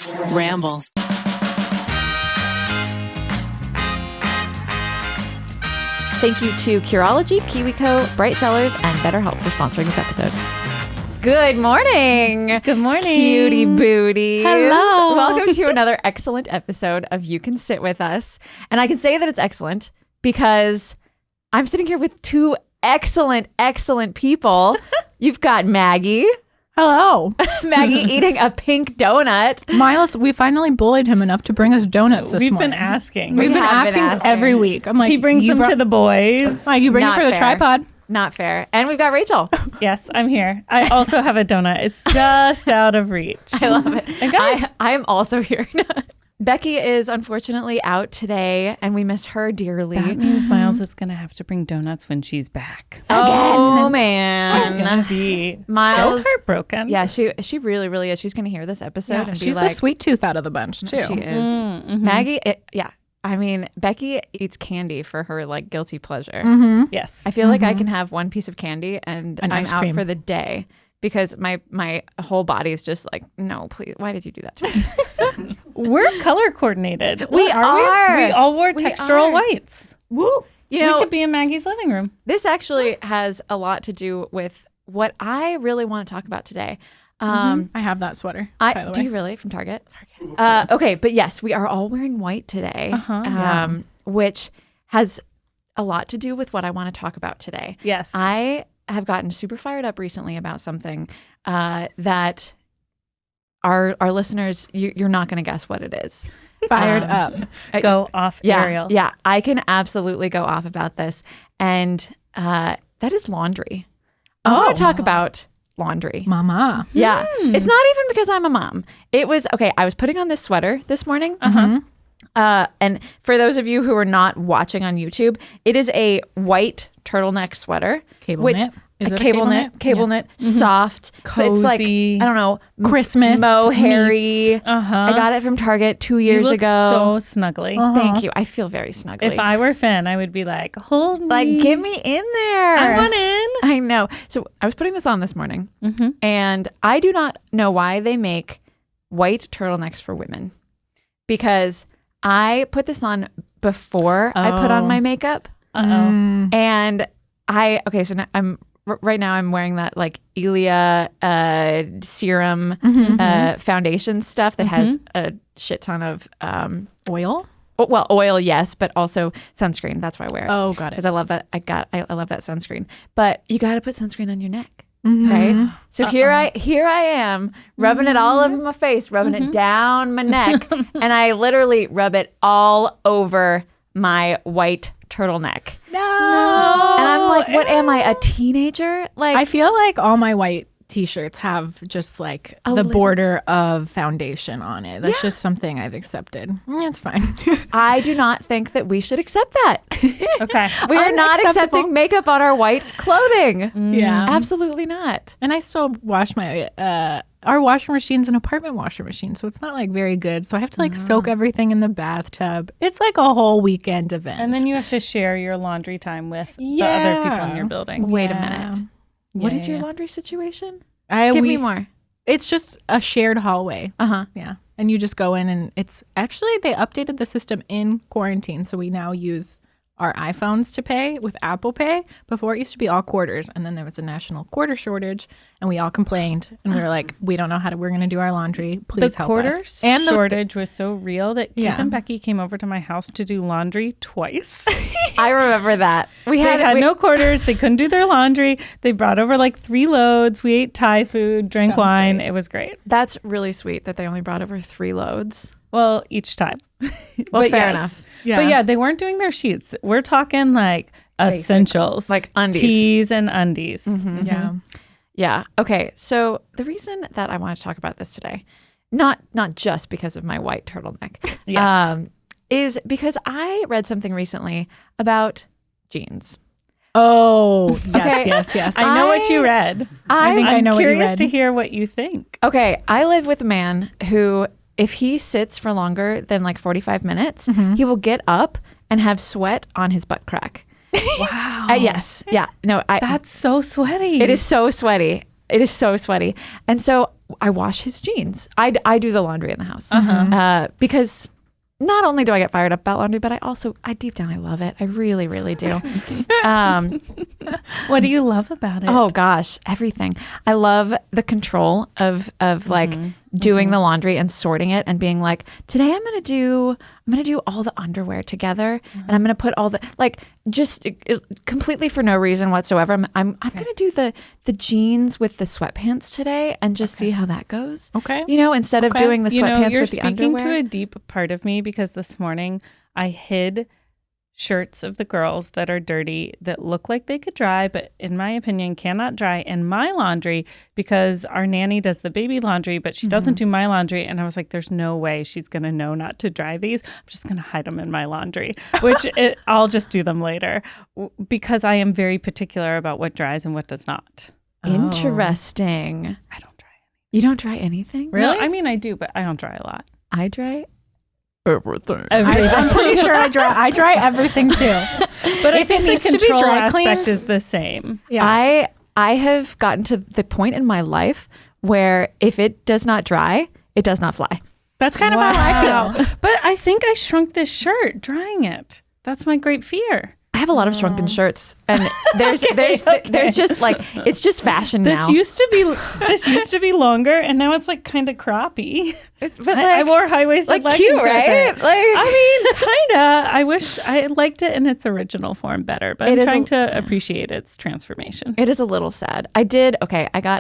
Ramble. Thank you to Curology, KiwiCo, Bright Sellers, and BetterHelp for sponsoring this episode. Good morning. Good morning. Cutie booties. Hello. Welcome to another excellent episode of You Can Sit With Us. And I can say that it's excellent because I'm sitting here with two excellent people. You've got Maggie. Hello. Maggie eating a pink donut. Miles, we finally bullied him enough to bring us donuts this We've morning. been asking. We've been have asking every week. I'm like, He brings them to the boys. Like, you bring Not it for the fair. tripod. Not fair. And we've got Rachel. Yes, I'm here. I also have a donut. It's just out of reach. I love it. And guys, I am also here. Becky is unfortunately out today, and we miss her dearly. that means Miles is going to have to bring donuts when she's back. Oh, She's man. going to be Miles- so heartbroken. Yeah, she really is. She's going to hear this episode and be She's like, the sweet tooth out of the bunch, too. she is. Maggie, I mean, Becky eats candy for her like guilty pleasure. Mm-hmm. Yes. I feel like I can have one piece of candy and An I'm ice out cream. for the day because my whole body is just like, no, please, why did you do that to me? We're color coordinated. We are. We all wore We textural are. whites. Woo! You We know, could be in Maggie's living room. this actually has a lot to do with what I really want to talk about today. I have that sweater, by the way. Do you really? From Target? Okay, but yes, we are all wearing white today, which has a lot to do with what I want to talk about today. Yes. I have gotten super fired up recently about something that our listeners, you're not going to guess what it is. Fired up. Go off, Yeah, Ariel. yeah, I can absolutely go off about this, and that is laundry. I want to talk about laundry. Mama. Yeah. It's not even because I'm a mom. It was, okay, I was putting on this sweater this morning. And for those of you who are not watching on YouTube, it is a white turtleneck sweater. Cable which, knit? Is a it a cable cable knit? knit? Cable knit, soft. So it's like, Cozy. I don't know. Christmas Mohairy. Uh-huh. I got it from Target 2 You years look ago. so snuggly. Thank you. I feel very snuggly. If I were Finn, I would be like, hold me. like, get me in there. I want in. I know. So I was putting this on this morning, and I do not know why they make white turtlenecks for women, because I put this on before I put on my makeup, Uh-oh. and so now right now I'm wearing that like Ilia serum foundation stuff that has a shit ton of oil. well, oil, yes, but also sunscreen. That's why I wear it. Oh, got it. Because I love that. I love that sunscreen. But you got to put sunscreen on your neck, right? So here I am rubbing it all over my face, rubbing it down my neck, and I literally rub it all over my white turtleneck. No. And I'm like, what am I, a teenager? Like, I feel like all my white t-shirts have just like the little- border of foundation on it. That's just something I've accepted. It's fine. I do not think that we should accept that. Okay. We are not Unacceptable. accepting makeup on our white clothing. Yeah. Absolutely not. And I still wash my our washing machine's an apartment washing machine, so it's not like very good. So I have to like soak everything in the bathtub. It's like a whole weekend event. And then you have to share your laundry time with the other people in your building. Wait a Yeah. minute. What is your laundry situation? Give Give me more. It's just a shared hallway. Uh-huh. Yeah. And you just go in, and it's actually, they updated the system in quarantine. So we now use our iPhones to pay with Apple Pay. Before it used to be all quarters, and then there was a national quarter shortage, and we all complained, and we were like, we don't know we're going to do our laundry. Please The help quarter us. And the shortage was so real that Keith Yeah. and Becky came over to my house to do laundry twice. I remember that. We They had we- no quarters. They couldn't do their laundry. They brought over like 3 loads. We ate Thai food, drank Sounds wine. great. It was great. That's really sweet that they only brought over 3 loads. Well, each time. Well, But fair yes. enough. Yeah. But yeah, they weren't doing their sheets. We're talking like essentials. Like undies. Tees and undies. Yeah. Yeah. Okay. So the reason that I want to talk about this today, not just because of my white turtleneck, Yes. is because I read something recently about jeans. Oh, yes, Okay. yes. I know what you read. I think I know I'm what you curious read. to hear what you think. Okay. I live with a man who, if he sits for longer than like 45 minutes, he will get up and have sweat on his butt crack. Wow. Yes. Yeah. No, That's so sweaty. it is so sweaty. It is so sweaty. And so I wash his jeans. I do the laundry in the house because not only do I get fired up about laundry, but I deep down, I love it. I really, really do. What do you love about it? Oh gosh, everything. I love the control of like doing the laundry and sorting it and being like, today I'm gonna do all the underwear together and I'm gonna put all the just completely for no reason whatsoever. I'm gonna do the jeans with the sweatpants today and just see how that goes. Okay. Instead of doing the sweatpants with the underwear. You're speaking to a deep part of me because this morning I hid shirts of the girls that are dirty that look like they could dry, but in my opinion cannot dry in my laundry because our nanny does the baby laundry, but she doesn't do my laundry. And I was like, there's no way she's going to know not to dry these. I'm just going to hide them in my laundry, which I'll just do them later because I am very particular about what dries and what does not. Interesting. I don't dry anything. You don't dry anything? Really? No, I mean, I do, but I don't dry a lot. I dry everything. I'm pretty sure I dry everything too. But if it needs the to be control dry aspect cleaned, is the same. Yeah. I have gotten to the point in my life where if it does not dry, it does not fly. That's kind of how I feel. But I think I shrunk this shirt drying it. That's my great fear. I have a lot of shrunken shirts, and there's just like it's just fashion This now. used to be longer, and now it's like kind of croppy. I wore high-waisted leggings cute, with right? it. I mean, kinda. I wish I liked it in its original form better, but I'm trying to appreciate its transformation. It is a little sad. I got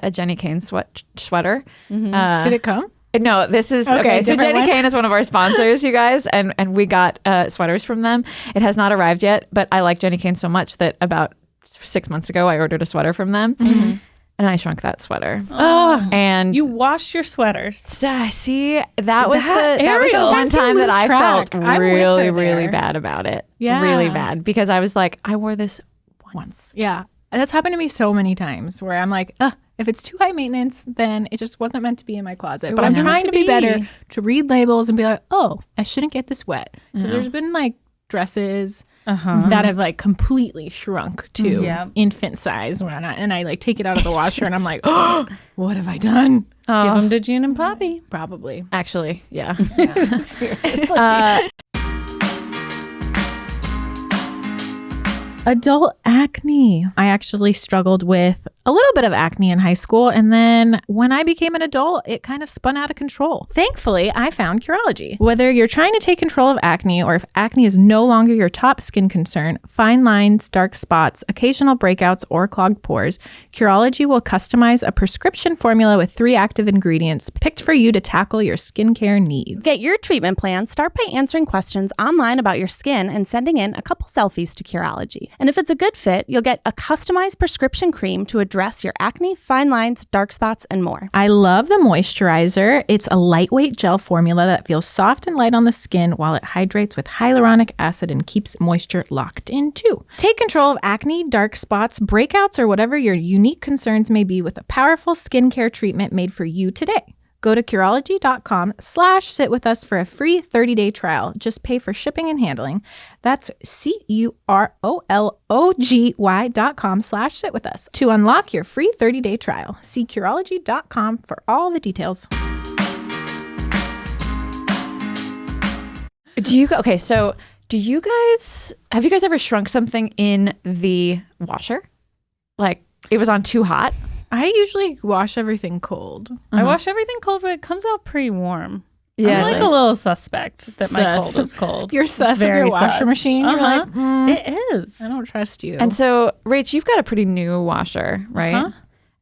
a Jenny Kane sweater. Did it come? No, this is okay. So Jenny Kane is one of our sponsors, you guys, and we got sweaters from them. It has not arrived yet, but I like Jenny Kane so much that about 6 months ago I ordered a sweater from them, and I shrunk that sweater. Oh, and you wash your sweaters. See, that was the Ariel, one time that I felt really, I'm with her really there. bad about it. Yeah. Really bad because I was like, I wore this once. Yeah. That's happened to me so many times where I'm like, if it's too high maintenance, then it just wasn't meant to be in my closet. But I'm trying to be better to read labels and be like, I shouldn't get this wet. Because there's been like dresses that have like completely shrunk to infant size and I like take it out of the washer and I'm like, what have I done? Give them to June and Poppy. Probably. Actually, yeah. Adult acne. I actually struggled with a little bit of acne in high school. And then when I became an adult, it kind of spun out of control. Thankfully, I found Curology. Whether you're trying to take control of acne or if acne is no longer your top skin concern, fine lines, dark spots, occasional breakouts, or clogged pores, Curology will customize a prescription formula with 3 active ingredients picked for you to tackle your skincare needs. Get your treatment plan. Start by answering questions online about your skin and sending in a couple selfies to Curology. And if it's a good fit, you'll get a customized prescription cream to address your acne, fine lines, dark spots, and more. I love the moisturizer. It's a lightweight gel formula that feels soft and light on the skin while it hydrates with hyaluronic acid and keeps moisture locked in too. Take control of acne, dark spots, breakouts, or whatever your unique concerns may be with a powerful skincare treatment made for you today. Go to Curology.com/sitwithus for a free 30-day trial. Just pay for shipping and handling. That's Curology.com/sitwithus to unlock your free 30-day trial. See Curology.com for all the details. Have you guys ever shrunk something in the washer? Like it was on too hot? I usually wash everything cold. I wash everything cold, but it comes out pretty warm. Yeah, I'm like a little suspect that my cold is cold. You're sus of your washer machine. You're like, it is. I don't trust you. And so, Rach, you've got a pretty new washer, right?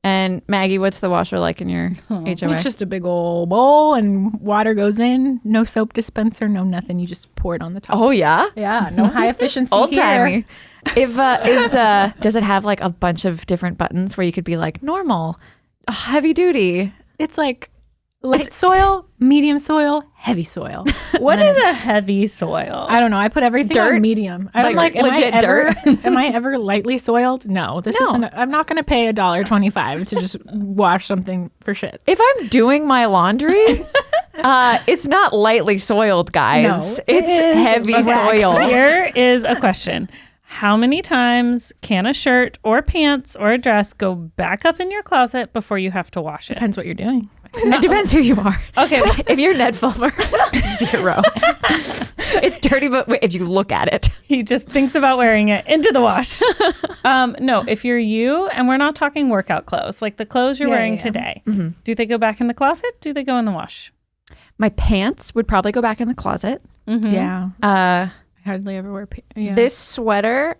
And Maggie, what's the washer like in your HOA? It's just a big old bowl and water goes in. No soap dispenser, no nothing. You just pour it on the top. Oh, yeah? Yeah, no high efficiency Old timey. here. Does it have like a bunch of different buttons where you could be like normal, heavy duty? It's like light soil, medium soil, heavy soil. What is a heavy soil? I don't know. I put everything Dirt? on medium. I'm Like legit dirt. Am I ever lightly soiled? No. Isn't. I'm not going to pay $1.25 to just wash something for shit. If I'm doing my laundry, it's not lightly soiled, guys. No, it's heavy soil. Here is a question. how many times can a shirt or pants or a dress go back up in your closet before you have to wash it? Depends what you're doing. It depends who you are. Okay. If you're Ned Fulmer, 0. It's dirty, but if you look at it. He just thinks about wearing it into the wash. No, if you're you, and we're not talking workout clothes, like the clothes you're wearing today, do they go back in the closet? Do they go in the wash? My pants would probably go back in the closet. Yeah. I hardly ever wear pants. Yeah. This sweater,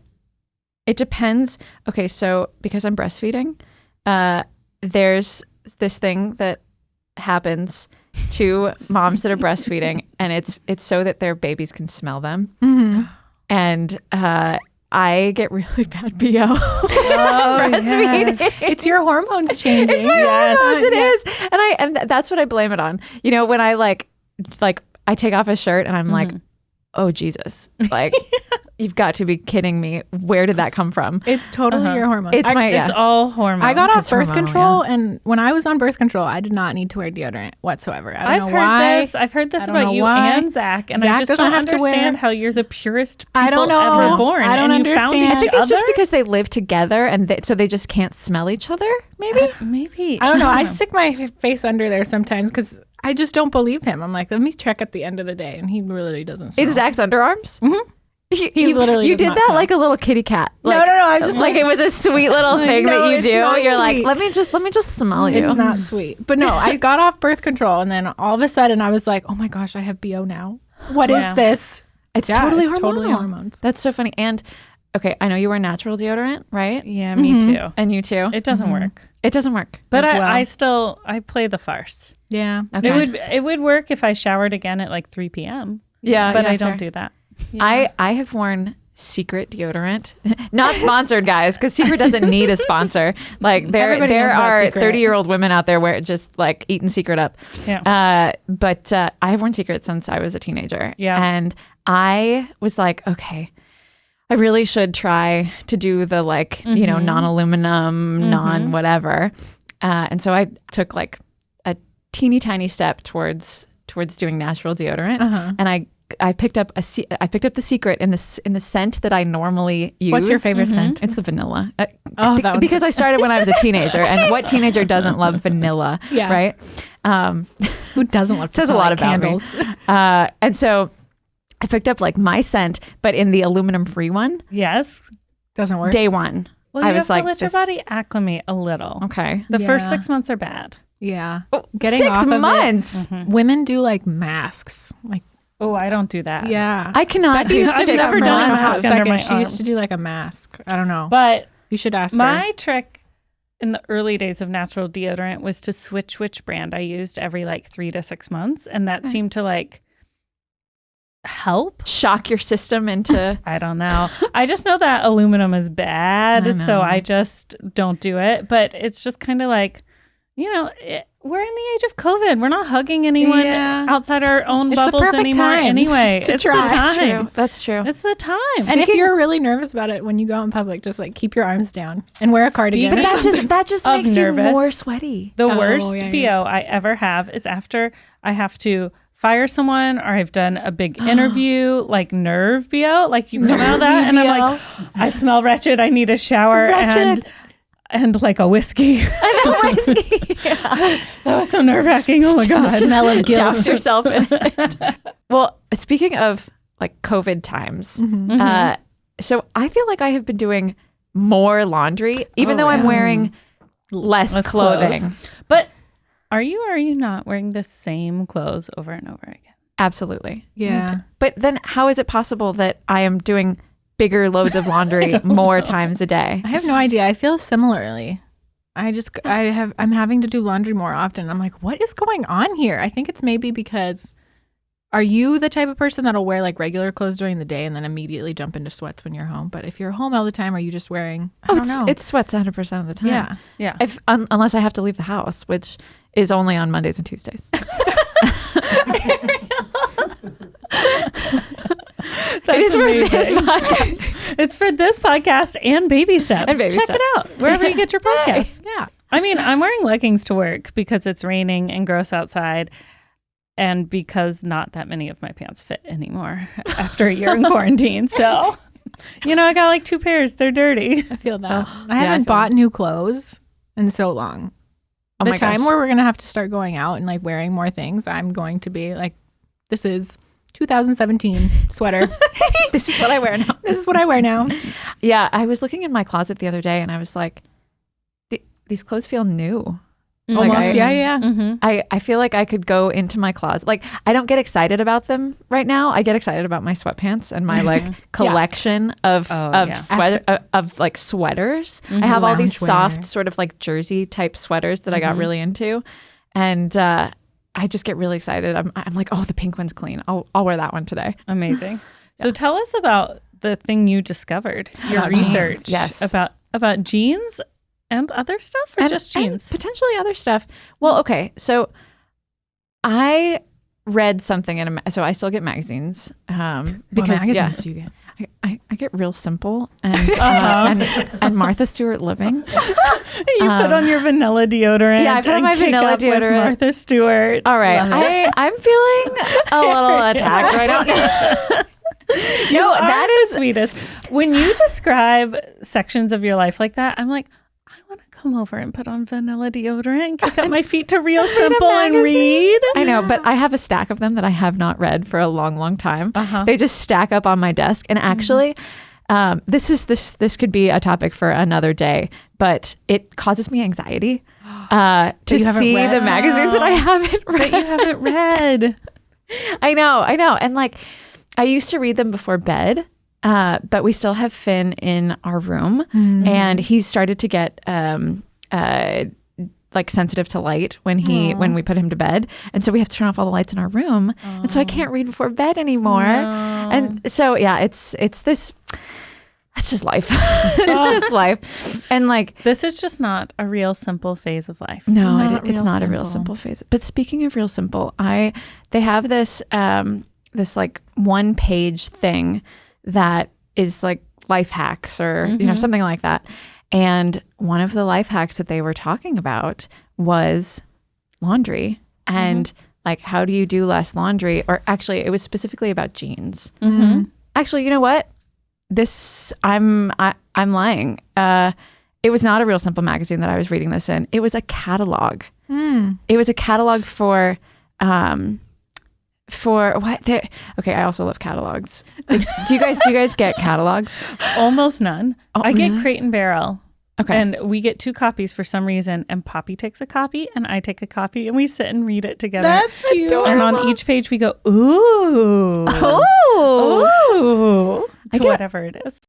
it depends. Okay, so because I'm breastfeeding, there's this thing that happens to moms that are breastfeeding, and it's so that their babies can smell them. And I get really bad BO breastfeeding. Yes. It's your hormones changing. It's my hormones. It is, and that's what I blame it on. You know, when I like I take off a shirt and I'm like, oh Jesus, like you've got to be kidding me. Where did that come from? It's totally your hormones. It's all hormones. I got off It's birth hormonal, control, and when I was on birth control, I did not need to wear deodorant whatsoever. I've heard this about you and Zach, and Zach I just doesn't don't have to wear- understand how you're the purest people I don't know. ever born. I don't and you found understand. each I think it's just other? because they live together, and so they just can't smell each other. Maybe. Maybe. I don't know. I stick my face under there sometimes because I just don't believe him. I'm like, let me check at the end of the day, and he really doesn't smell. In Zach's underarms. He literally you does did not that smell. like a little kitty cat. No, Like, I'm just like it was a sweet little thing no, that you it's do. not You're like, sweet. let me just smell you. It's not sweet. But no, I got off birth control, and then all of a sudden I was like, oh my gosh, I have BO now. What is this? It's Yeah, totally it's hormonal. totally hormones. That's so funny. And okay, I know you wear natural deodorant, right? Yeah, me too. And you too. It doesn't work. It doesn't work. But As well. I play the farce. Yeah. Okay. It would work if I showered again at like 3 p.m. Yeah, but yeah, I don't fair. do that. I have worn Secret deodorant, not sponsored, guys, because Secret doesn't need a sponsor. Like Everybody there knows about are Secret. 30-year-old women out there where just like eating Secret up. Yeah. But I have worn Secret since I was a teenager. Yeah. And I was like, okay, I really should try to do the like, you know, non-aluminum, non-whatever. And so I took like a teeny tiny step towards doing natural deodorant. And I picked up the Secret in the scent that I normally use. What's your favorite scent? It's the vanilla. that one's Because I started when I was a teenager, and what teenager doesn't love vanilla, Yeah. right? Who doesn't love to Says a smell lot like about candles? me. And so I picked up like my scent, but in the aluminum free one. Yes. Doesn't work. Day one, Well, I you was have to like, let your body acclimate a little. okay, The first Yeah. 6 months are bad. Yeah. getting off of it. months. Women do like masks. Like, Oh, I don't do that. yeah. I cannot do I've 6 never done a months. mask under my She used arm. to do like a mask. I don't know. But You should ask her. my trick in the early days of natural deodorant was to switch which brand I used every like 3 to 6 months. And that seemed to like help. Shock your system into. I don't know. I just know that aluminum is bad. I know. So I just don't do it. But it's just kind of like, you know, we're in the age of COVID. We're not hugging anyone Yeah. outside our own It's the bubbles perfect anymore time anyway. to It's try. the time. That's true. It's the time. And if you're really nervous about it when you go out in public, just like keep your arms down and wear a cardigan. But that just Of makes you nervous. more sweaty. The Oh, worst yeah, BO yeah. I ever have is after I have to fire someone or I've done a big interview, like nerve BO. Like you come out of that and I'm like, I smell wretched. I need a shower and like a whiskey. That was so nerve wracking. Oh my God. smell of guilt. Douse yourself in it. Well, speaking of like COVID times, so I feel like I have been doing more laundry, even though I'm wearing less clothing. clothes. But are you or are you not wearing the same clothes over and over again? Absolutely. Yeah. But then how is it possible that I am doing bigger loads of laundry more times a day? I have no idea. I feel similarly. I'm having to do laundry more often. I'm like, what is going on here? I think it's maybe because, are you the type of person that'll wear like regular clothes during the day and then immediately jump into sweats when you're home? But if you're home all the time, are you just wearing, I don't know. It's sweats 100% of the time. Yeah. Yeah. Unless I have to leave the house, which is only on Mondays and Tuesdays. It is for this podcast. It's for this podcast and Baby Steps. And Baby Check Steps. it out wherever you get your podcasts. Yeah. I mean, I'm wearing leggings to work because it's raining and gross outside, and because not that many of my pants fit anymore after a year in quarantine. So I got like 2 pairs. They're dirty. I feel that. Oh, I haven't bought new clothes in so long. Oh The my time gosh. where we're going to have to start going out and like wearing more things, I'm going to be like, this is 2017 sweater. This is what I wear now. This is what I wear now. Yeah, I was looking in my closet the other day and I was like, these clothes feel new. Like, Almost, yeah. Mm-hmm. I feel like I could go into my closet. Like, I don't get excited about them right now. I get excited about my sweatpants and my like collection of like sweaters. I have all these Loungewear. soft sort of like jersey type sweaters that I got really into, and I just get really excited. I'm like, oh, the pink one's clean. I'll wear that one today. Amazing. So tell us about the thing you discovered, your research. Yes. About jeans and other stuff, or just jeans? And potentially other stuff. Well, okay. So I read something so I still get magazines because magazines do you get? I get Real Simple and and Martha Stewart Living. You put on your vanilla deodorant. Yeah, I put on my and kick vanilla up with deodorant. Martha Stewart. All right, I'm feeling a little attacked right now. No, that is sweetest. When you describe sections of your life like that, I'm like, I want to come over and put on vanilla deodorant, kick up my feet to Real Simple and read. I know, but I have a stack of them that I have not read for a long, long time. They just stack up on my desk. And actually, this could be a topic for another day, but it causes me anxiety to see the magazines that I haven't read. That you haven't read. I know. And like, I used to read them before bed. But we still have Finn in our room, and he's started to get like sensitive to light when we put him to bed, and so we have to turn off all the lights in our room, and so I can't read before bed anymore. And so it's this. That's just life. It's just life, and like This is just not a Real Simple phase of life. no, it's not a Real Simple phase. But speaking of Real Simple, they have this this like 1-page thing that is like life hacks or something like that. And one of the life hacks that they were talking about was laundry and like, how do you do less laundry? Or actually, it was specifically about jeans. Actually, you know what? I'm lying. It was not a Real Simple magazine that I was reading this in. It was a catalog. It was a catalog for what? Okay, I also love catalogs. Like, do you guys get catalogs? Almost none. Oh, I get really? Crate and Barrel. Okay. And we get 2 copies for some reason, and Poppy takes a copy and I take a copy, and we sit and read it together. That's cute. And on each page we go, ooh. Ooh. To whatever it is.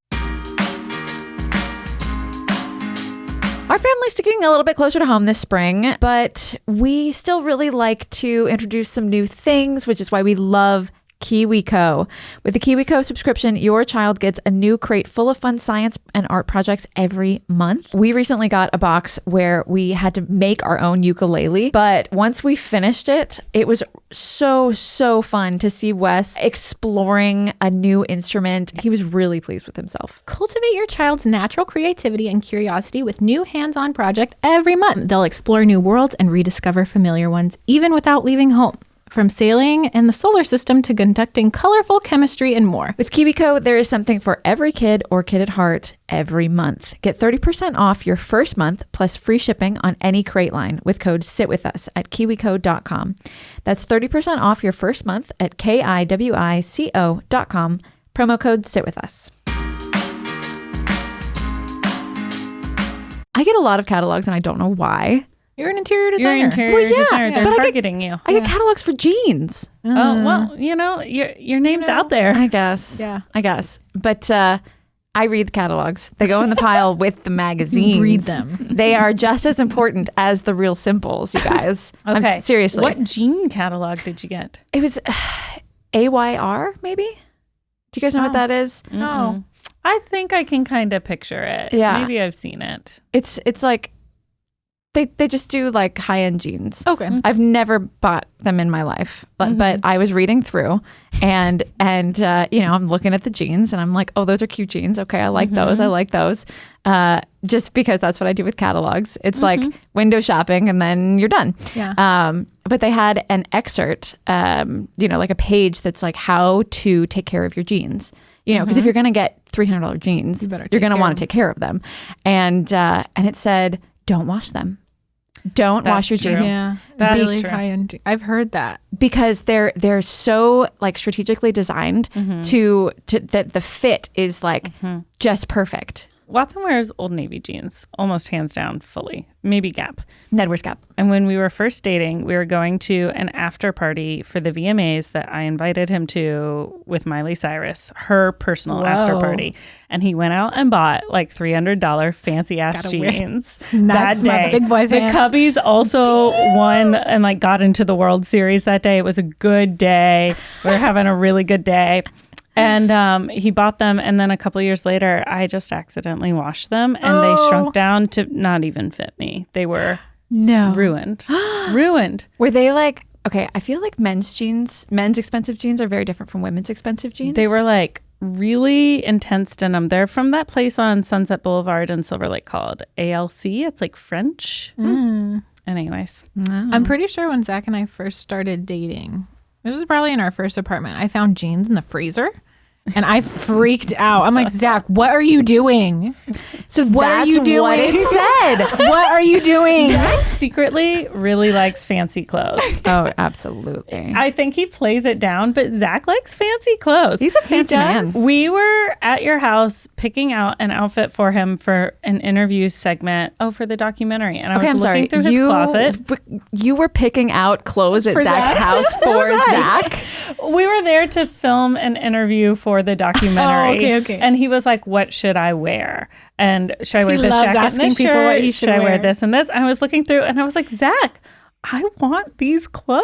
Our family's sticking a little bit closer to home this spring, but we still really like to introduce some new things, which is why we love KiwiCo. With the KiwiCo subscription, your child gets a new crate full of fun science and art projects every month. We recently got a box where we had to make our own ukulele, but once we finished it, it was so fun to see Wes exploring a new instrument. He was really pleased with himself. Cultivate your child's natural creativity and curiosity with new hands-on project every month. They'll explore new worlds and rediscover familiar ones, even without leaving home. From sailing and the solar system to conducting colorful chemistry and more. With KiwiCo, there is something for every kid or kid at heart every month. Get 30% off your first month plus free shipping on any crate line with code SITWITHUS at kiwico.com. That's 30% off your first month at kiwico.com. Promo code SITWITHUS. I get a lot of catalogs and I don't know why. You're an interior designer. You're an interior Well, yeah, designer. They're but targeting you. I get catalogs for jeans. Oh, well, your name's out there. I guess. Yeah. I guess. But I read the catalogs. They go in the pile with the magazines. Read them. They are just as important as the Real Simples, you guys. Okay. Seriously. What jean catalog did you get? It was AYR, maybe? Do you guys know what that is? No. I think I can kind of picture it. Yeah. Maybe I've seen it. It's like they just do like high-end jeans. Okay. I've never bought them in my life, but I was reading through and I'm looking at the jeans and I'm like, oh, those are cute jeans. Okay, I like those. I like those. just because that's what I do with catalogs. It's like window shopping and then you're done. Yeah. But they had an excerpt, like a page that's like how to take care of your jeans. Because if you're going to get $300 jeans, you're going to want to take care of them. And it said, don't wash them. Don't wash your jeans. Yeah, That's really true. high end. I've heard that. Because they're so like strategically designed to that the fit is like just perfect. Watson wears Old Navy jeans, almost hands down, fully. Maybe Gap. Ned wears Gap. And when we were first dating, we were going to an after party for the VMAs that I invited him to with Miley Cyrus, her personal after party. And he went out and bought like $300 fancy ass jeans that day. Big boy the Cubbies also won and like got into the World Series that day. It was a good day. We were having a really good day. And he bought them, and then a couple of years later, I just accidentally washed them, and they shrunk down to not even fit me. They were ruined. Ruined. Were they like, okay, I feel like men's expensive jeans are very different from women's expensive jeans. They were like really intense denim. They're from that place on Sunset Boulevard in Silver Lake called ALC. It's like French. Anyways. I'm pretty sure when Zach and I first started dating, it was probably in our first apartment, I found jeans in the freezer. And I freaked out. I'm like, Zach, what are you doing? So what that's are you doing? what it said. What are you doing? Zach secretly really likes fancy clothes. Oh, absolutely. I think he plays it down, but Zach likes fancy clothes. He's a fancy man. We were at your house picking out an outfit for him for an interview segment. For the documentary. And I was looking through his closet. You were picking out clothes at Zach's house for Zach? We were there to film an interview for the documentary. Okay. And he was like, what should I wear? And should I wear this loves jacket and asking this people shirt? what he should I wear wear. this and this? I was looking through and I was like, Zach, I want these clothes.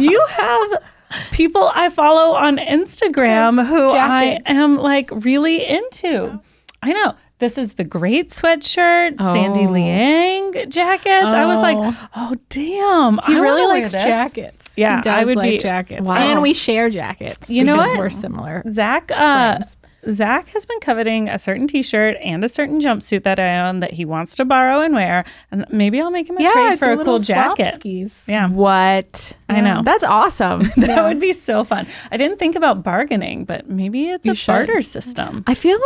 You have people I follow on Instagram who I am like really into. I know. This is the great sweatshirt, Sandy Liang jackets. I was like, oh, damn. He I really wanna wear likes this. jackets. Yeah, he does I would like be jackets. Wow. And we share jackets. You know because what? We're similar. Zach has been coveting a certain t-shirt and a certain jumpsuit that I own that he wants to borrow and wear. And maybe I'll make him a trade for a cool jacket. Yeah. What? I know. That's awesome. That would be so fun. I didn't think about bargaining, but maybe it's a barter system. I feel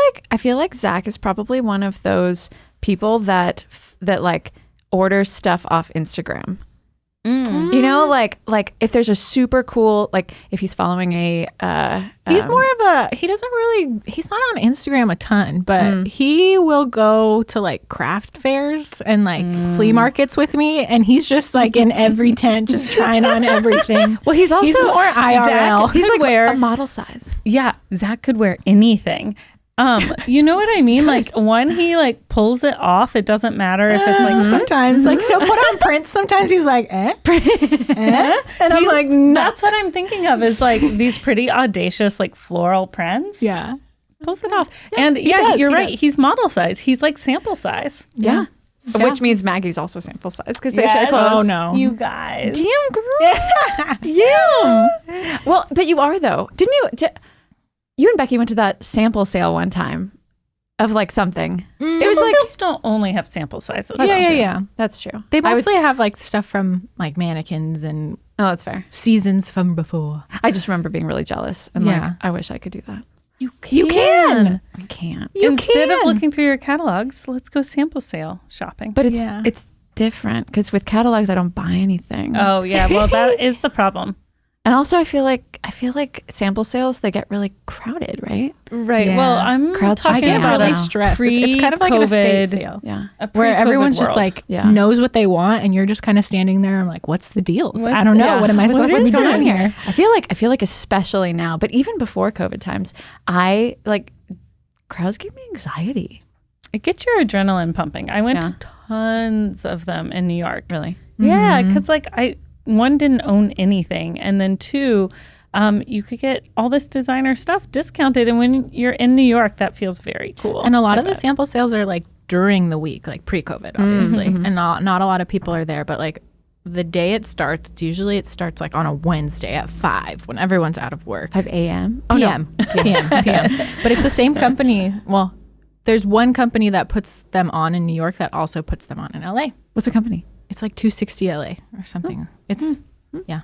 like Zach is probably one of those people that like orders stuff off Instagram. You know, like if there's a super cool, like if he's following He's more of a, he's not on Instagram a ton, but he will go to like craft fairs and like flea markets with me. And he's just like in every tent, just trying on everything. well, he's also He's more IRL. He's like wear a model size. Yeah, Zach could wear anything. You know what I mean? Like when he like pulls it off, it doesn't matter if it's like sometimes like he'll put on prints. Sometimes he's like, eh? And I'm like, no. That's what I'm thinking of is like these pretty audacious like floral prints. Yeah. Pulls it off. And you're right. He's model size. He's like sample size. Yeah. Which means Maggie's also sample size because they share Yes. clothes. Oh no. You guys. Damn, girl. Damn. Well, but you are though. Didn't you? You and Becky went to that sample sale one time of like something. It was like sales don't only have sample sizes. Yeah. That's true. They mostly have like stuff from like mannequins and that's fair. seasons from before. I just remember being really jealous and like I wish I could do that. You can. I can't. Instead of looking through your catalogs, let's go sample sale shopping. But it's different because with catalogs I don't buy anything. Oh yeah, well that is the problem. And also I feel like sample sales they get really crowded, right? Right. Yeah. Well, I'm Crowds talking get about really a stressed. It's kind of like an estate sale. Yeah. Where everyone's just like Yeah. knows what they want and you're just kind of standing there. I'm like, what's the deals? I don't know. Yeah. What am I supposed to be doing here? I feel like especially now, but even before COVID times, I like crowds give me anxiety. it gets your adrenaline pumping. I went to tons of them in New York. Really? Yeah, because like one didn't own anything, and then two, you could get all this designer stuff discounted, and when you're in New York, that feels very cool. And a lot of the sample sales are like during the week, like pre-COVID, obviously, and not a lot of people are there. But like the day it starts, it starts like on a Wednesday at 5 when everyone's out of work. 5 a.m. PM. PM. But it's the same company. Well, There's one company that puts them on in New York that also puts them on in LA. What's the company? It's like 260 LA or something. It's yeah.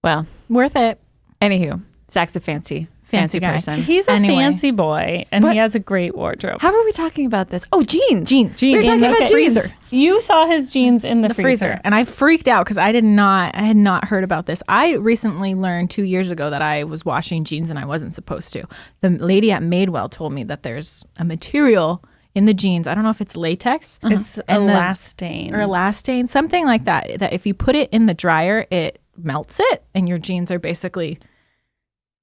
Well, Worth it. anywho, Zach's a fancy Fancy guy. person. He's a Anyway. fancy boy, and But- he has a great wardrobe. How are we talking about this? Oh, jeans. Jeans. We were talking In the about jeans. freezer. You saw his jeans in the freezer. And I freaked out because I had not heard about this. I recently learned 2 years ago that I was washing jeans and I wasn't supposed to. The lady at Madewell told me that there's a material in the jeans. I don't know if it's latex It's elastane. or elastane, something like that. That if you put it in the dryer, it melts it and your jeans are basically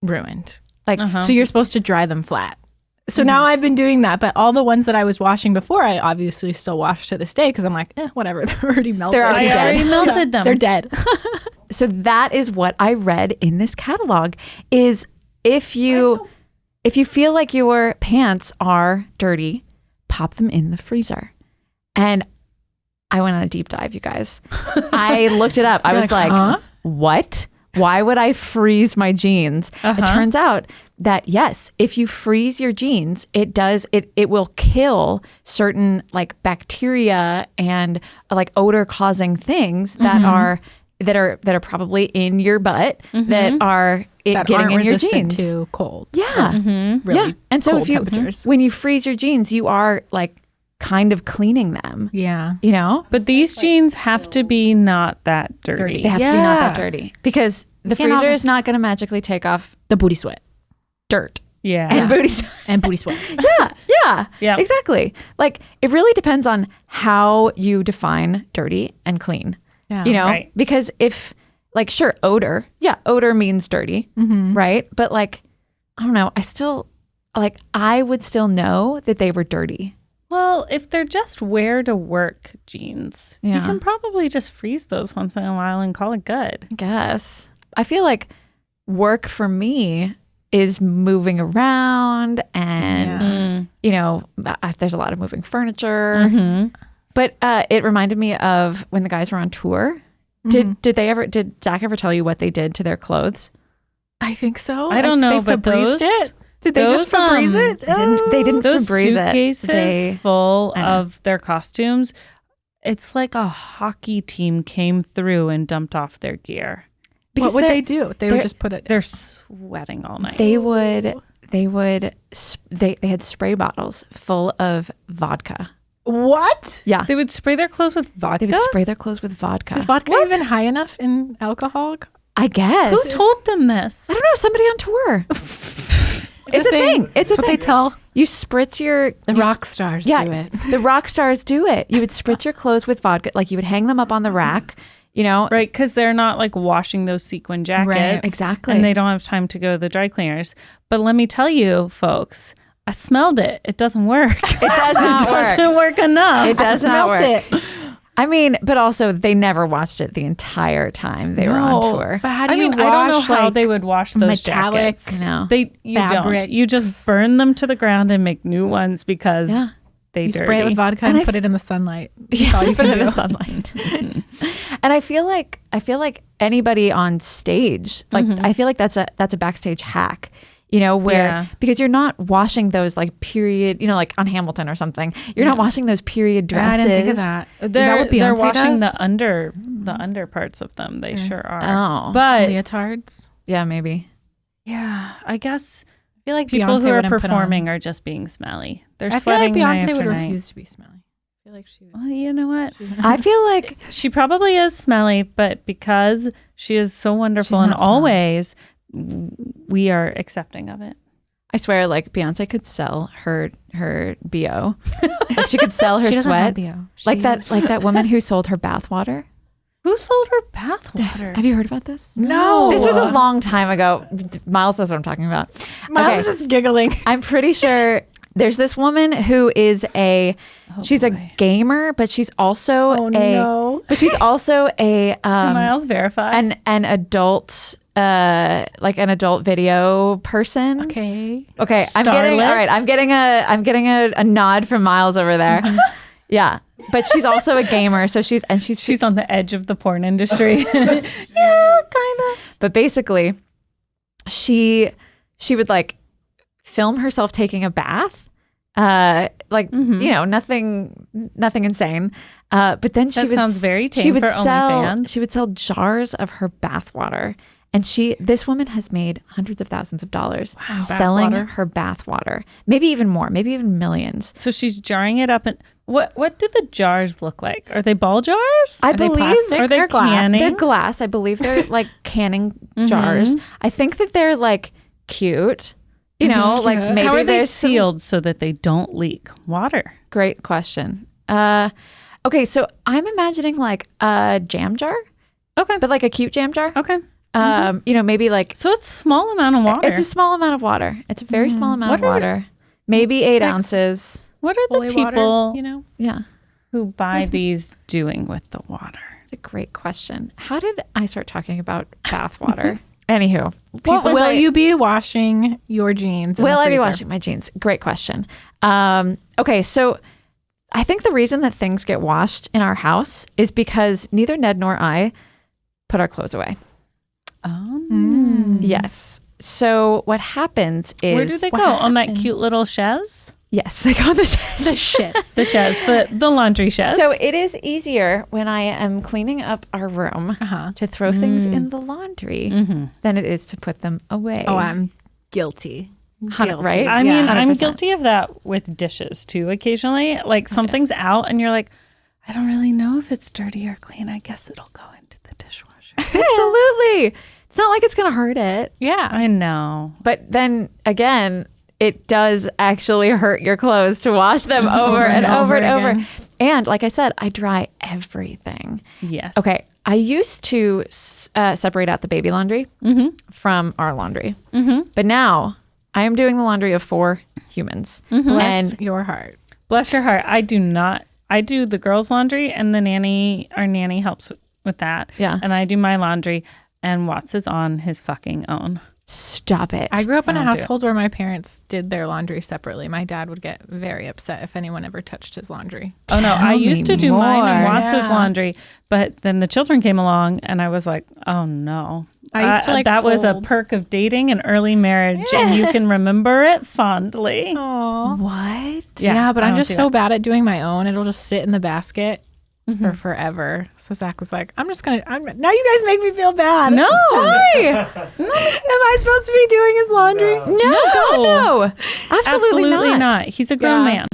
ruined. Like, so you're supposed to dry them flat. So now I've been doing that, but all the ones that I was washing before, I obviously still wash to this day because I'm like, whatever, they're already melted. They're already I dead. already melted them. They're dead. So that is what I read in this catalog is if you feel like your pants are dirty, pop them in the freezer. And I went on a deep dive, you guys. I looked it up. I was like, huh? what? Why would I freeze my jeans? It turns out that yes, if you freeze your jeans, it will kill certain like bacteria and like odor causing things that are probably in your butt that are That getting aren't in your resistant jeans. to cold. Yeah. Really Yeah. And so cold if you temperatures. when you freeze your jeans, you are like kind of cleaning them. Yeah. You know? But these jeans have to be not that dirty. They have to be not that dirty. Because the can't freezer all- is not going to magically take off The booty sweat dirt Yeah. and booty sweat. and booty sweat. Yeah, exactly. Like it really depends on how you define dirty and clean. Yeah. You know, Right. because if like sure odor means dirty, right? But like I don't know, I would still know that they were dirty. Well, if they're just wear to work jeans, you Yeah. can probably just freeze those once in a while and call it good. I guess. I feel like work for me is moving around and you know, there's a lot of moving furniture. But it reminded me of when the guys were on tour. Did Zach ever tell you what they did to their clothes? I think so. I don't know, They but Febrezed those- it. Did they just those, Febreze it? They didn't Those Febreze it. suitcases full I know. of their costumes, it's like a hockey team came through and dumped off their gear. Because What would they're- they do? They would just put it. They're sweating all night. They had spray bottles full of vodka. What? Yeah. They would spray their clothes with vodka? They would spray their clothes with vodka. Is vodka even high enough in alcohol? I guess. Who told them this? I don't know. Somebody on tour. It's a thing. It's a That's what thing. they tell You spritz your the you rock stars. yeah, do it. the rock stars do it. You would spritz your clothes with vodka. Like you would hang them up on the rack. You know, Right, because they're not like washing those sequin jackets. Right, exactly. And they don't have time to go to the dry cleaners. But let me tell you, folks, I smelled it. It doesn't work. It does not It work. doesn't work enough. It does not Smelt work. it. I mean, but also they never watched it the entire time they were on tour. But how do I mean, you wash, I don't know how like, they would wash those metallic jackets. I know. You fabrics? don't. You just burn them to the ground and make new ones because Yeah. they You dirty. spray it with vodka and put it in the sunlight. That's all you Put can it in do. the sunlight. And I feel like anybody on stage, like I feel like that's a backstage hack. You know, where Yeah. because you're not washing those like period, you know, like on Hamilton or something. You're not washing those period I dresses. didn't think of that. Is that They're, what they're Beyonce washing does? the under parts of them. They sure are. Oh. But leotards. Yeah, maybe. yeah, I guess I feel like people Beyonce who are wouldn't put on- performing are just being smelly. They're I feel like sweating night Beyonce would after night. refuse to be smelly. I feel like she would. Well, you know what? I feel like She probably is smelly, but because she is so wonderful She's in not all smelly. ways, we are accepting of it. I swear, like Beyonce could sell her BO. Like she could sell her She doesn't have sweat. BO. Like She's- that woman who sold her bath water. Who sold her bathwater? Have you heard about this? No. This was a long time ago. Miles knows what I'm talking about. Miles is just giggling. I'm pretty sure there's this woman who is she's a gamer, but she's also but she's also a Miles verify. an adult an adult video person. Okay. Okay, I'm getting all right. I'm getting a nod from Miles over there. Yeah, but she's also a gamer, so she's She's on the edge of the porn industry. yeah, kind of. But basically, she would like film herself taking a bath nothing insane. But then That sounds very tame she would for sell OnlyFans. she would sell jars of her bathwater. And this woman has made hundreds of thousands of dollars selling her bathwater. Maybe even more, maybe even millions. So she's jarring it up. And what do the jars look like? Are they ball jars? I believe plastic Are they or glass? canning? they're glass. I believe they're like canning jars. I think that they're like cute. You know, like maybe How are they there's some- sealed so that they don't leak water? Great question. Okay, so I'm imagining like a jam jar, Okay. but like a cute jam jar. Okay. Maybe like So it's a small amount of water. it's a small amount of water. It's a very small amount of water. Maybe 8 ounces. What are the Holy people water, Yeah. who buy these doing with the water? It's a great question. How did I start talking about bath water? Anywho, Will you be washing your jeans? Will I be washing my jeans? Great question. Okay, so I think the reason that things get washed in our house is because neither Ned nor I put our clothes away. Oh. Yes. So what happens is Where do they go? On that cute little chaise? Yes, they go on the chaise. The shit. The chaise, the laundry chaise. So it is easier when I am cleaning up our room to throw things in the laundry than it is to put them away. Oh, I'm guilty. Right? I mean, I'm 100%. guilty of that with dishes too occasionally. Like something's out and you're like, I don't really know if it's dirty or clean. I guess it'll go into the dishwasher. Absolutely. It's not like it's going to hurt it. Yeah. I know. But then again, it does actually hurt your clothes to wash them over and over and over. again. And like I said, I dry everything. Yes. Okay. I used to separate out the baby laundry from our laundry. But now I am doing the laundry of 4 humans. Bless And your heart. Bless your heart. I do not. I do the girls' laundry and our nanny helps with that. Yeah. And I do my laundry and Watts is on his fucking own. stop it. I grew up in a I'll do it. household where my parents did their laundry separately. My dad would get very upset if anyone ever touched his laundry. Oh no, I Tell used me to do mine and more. Watts' Yeah. laundry, but then the children came along and I was like, oh no. I used to, like, that was a fold. perk of dating and early marriage and you can remember it fondly. Oh. What? Yeah, but I I'm don't just do so it. bad at doing my own. It'll just sit in the basket for forever. So Zach was like, now you guys make me feel bad. No. Why? Am I supposed to be doing his laundry? No, God, no. Absolutely, not. He's a grown Yeah. man.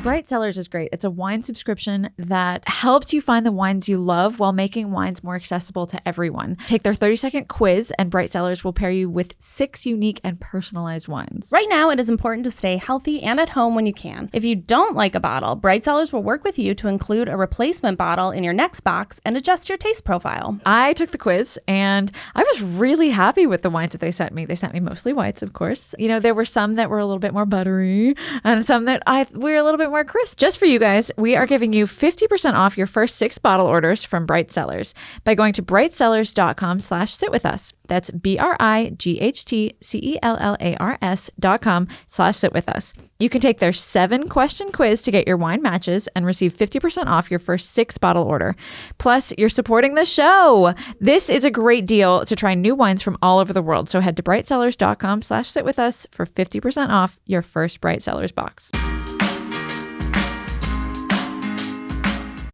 Bright Cellars is great. It's a wine subscription that helps you find the wines you love while making wines more accessible to everyone. Take their 30-second quiz and Bright Cellars will pair you with 6 unique and personalized wines. Right now, it is important to stay healthy and at home when you can. If you don't like a bottle, Bright Cellars will work with you to include a replacement bottle in your next box and adjust your taste profile. I took the quiz and I was really happy with the wines that they sent me. They sent me mostly whites, of course. You know, there were some that were a little bit more buttery and some that were a little bit more crisp. Just for you guys, we are giving you 50% off your first 6 bottle orders from Bright Cellars by going to brightcellars.com/sitwithus. That's BRIGHTCELLARS.com/sitwithus. You can take their 7-question quiz to get your wine matches and receive 50% off your first 6 bottle order. Plus, you're supporting the show. This is a great deal to try new wines from all over the world. So head to brightcellars.com/sitwithus for 50% off your first Bright Cellars box.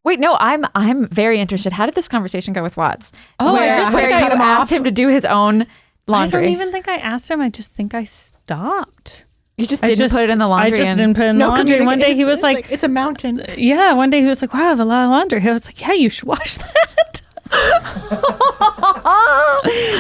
Wait, no, I'm very interested. How did this conversation go with Watts? Oh, where, I just where think you I got asked him to do his own laundry. I don't even think I asked him. I just think I stopped. You just didn't put it in the laundry. I just and- didn't put it in the laundry. One day he was It's like, it's a mountain. yeah, one day he was like, wow, I have a lot of laundry. I was like, yeah, you should wash that.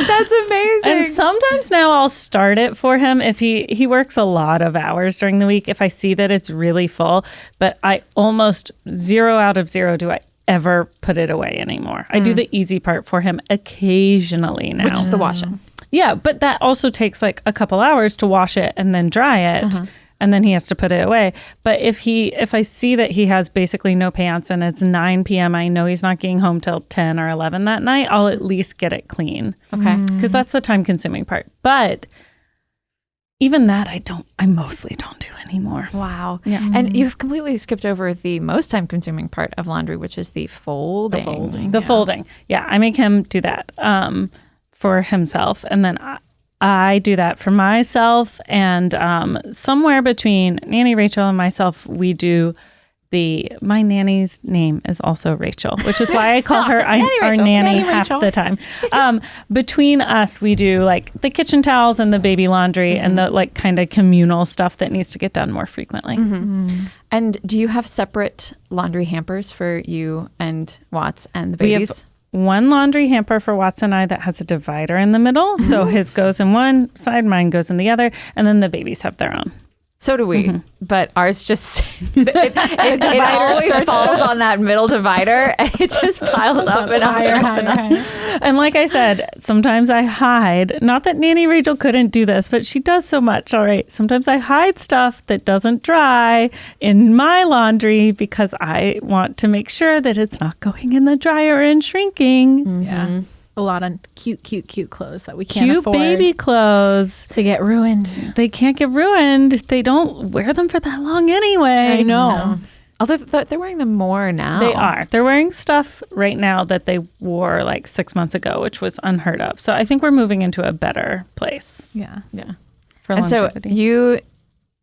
That's amazing. And sometimes now I'll start it for him if he works a lot of hours during the week if I see that it's really full, but I almost 0 out of 0 do I ever put it away anymore. I do the easy part for him occasionally now. Which is the washing. Yeah, but that also takes like a couple hours to wash it and then dry it. And then he has to put it away. But if I see that he has basically no pants and it's 9 p.m., I know he's not getting home till 10 or 11 that night, I'll at least get it clean. Okay. Because that's the time consuming part. But even that I mostly don't do anymore. Wow. Yeah. And you've completely skipped over the most time consuming part of laundry, which is the folding. The folding. Yeah, I make him do that for himself. And then I do that for myself, and somewhere between Nanny Rachel and myself, we do my nanny's name is also Rachel, which is why I call her our nanny half the time. Between us, we do like the kitchen towels and the baby laundry and the like kind of communal stuff that needs to get done more frequently. And do you have separate laundry hampers for you and Watts and the babies? We have one laundry hamper for Watts and I that has a divider in the middle. So his goes in one side, mine goes in the other, and then the babies have their own. So do we, but ours just, it always falls on that middle divider and it just piles up and higher. And like I said, sometimes I hide, not that Nanny Rachel couldn't do this, but she does so much, all right? Sometimes I hide stuff that doesn't dry in my laundry because I want to make sure that it's not going in the dryer and shrinking. Yeah. A lot of cute clothes that we can't afford. Cute baby clothes. To get ruined. They can't get ruined. They don't wear them for that long anyway. I know. Although they're wearing them more now. They are. They're wearing stuff right now that they wore like 6 months ago, which was unheard of. So I think we're moving into a better place. Yeah. For and longevity. so you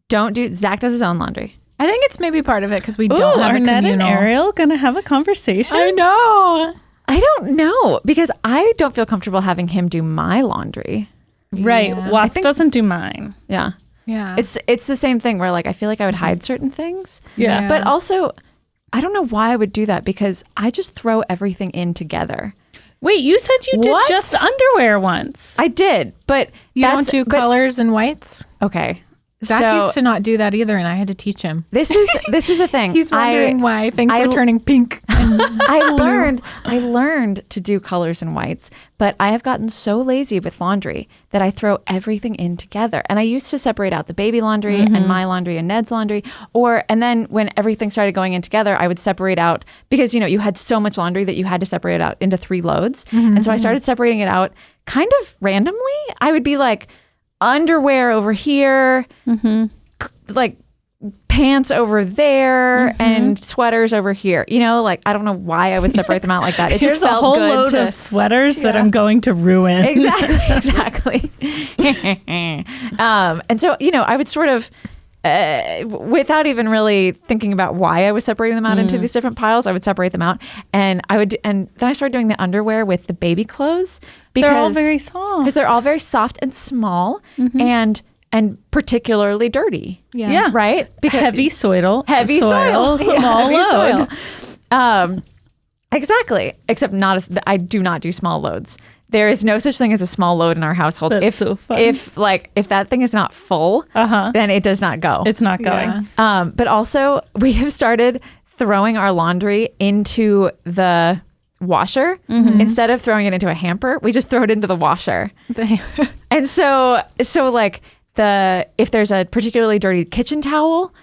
don't do, Zach does his own laundry. I think it's maybe part of it because we don't have are a Ned communal. and Ariel going to have a conversation? I know. I don't know because I don't feel comfortable having him do my laundry. Right. Yeah. Watts doesn't do mine. Yeah. Yeah. It's the same thing where like I feel like I would hide certain things. Yeah. But also I don't know why I would do that because I just throw everything in together. Wait, you said you did What? just underwear once. I did, but you don't do colors and whites? Okay. Zach so used to not do that either, and I had to teach him. this is a thing. He's wondering why things were turning pink. I learned to do colors and whites, but I have gotten so lazy with laundry that I throw everything in together. And I used to separate out the baby laundry and my laundry and Ned's laundry, and then when everything started going in together, I would separate out because you had so much laundry that you had to separate it out into 3 loads. And so I started separating it out kind of randomly. I would be like underwear over here, like pants over there, and sweaters over here. Like I don't know why I would separate them out like that. It Here's just felt a whole good load of sweaters that I'm going to ruin. Exactly. And so I would sort of without even really thinking about why I was separating them out into these different piles, I would separate them out, and then I started doing the underwear with the baby clothes because They're all very soft. because they're all very soft and small and particularly dirty. Yeah. Right? Because Heavy soil. heavy soil, Small Heavy load. soil. Exactly. Except I do not do small loads. There is no such thing as a small load in our household. That's so fun. If that thing is not full, then it does not go. It's not going. Yeah. But also we have started throwing our laundry into the washer instead of throwing it into a hamper. We just throw it into the washer. And so like if there's a particularly dirty kitchen towel,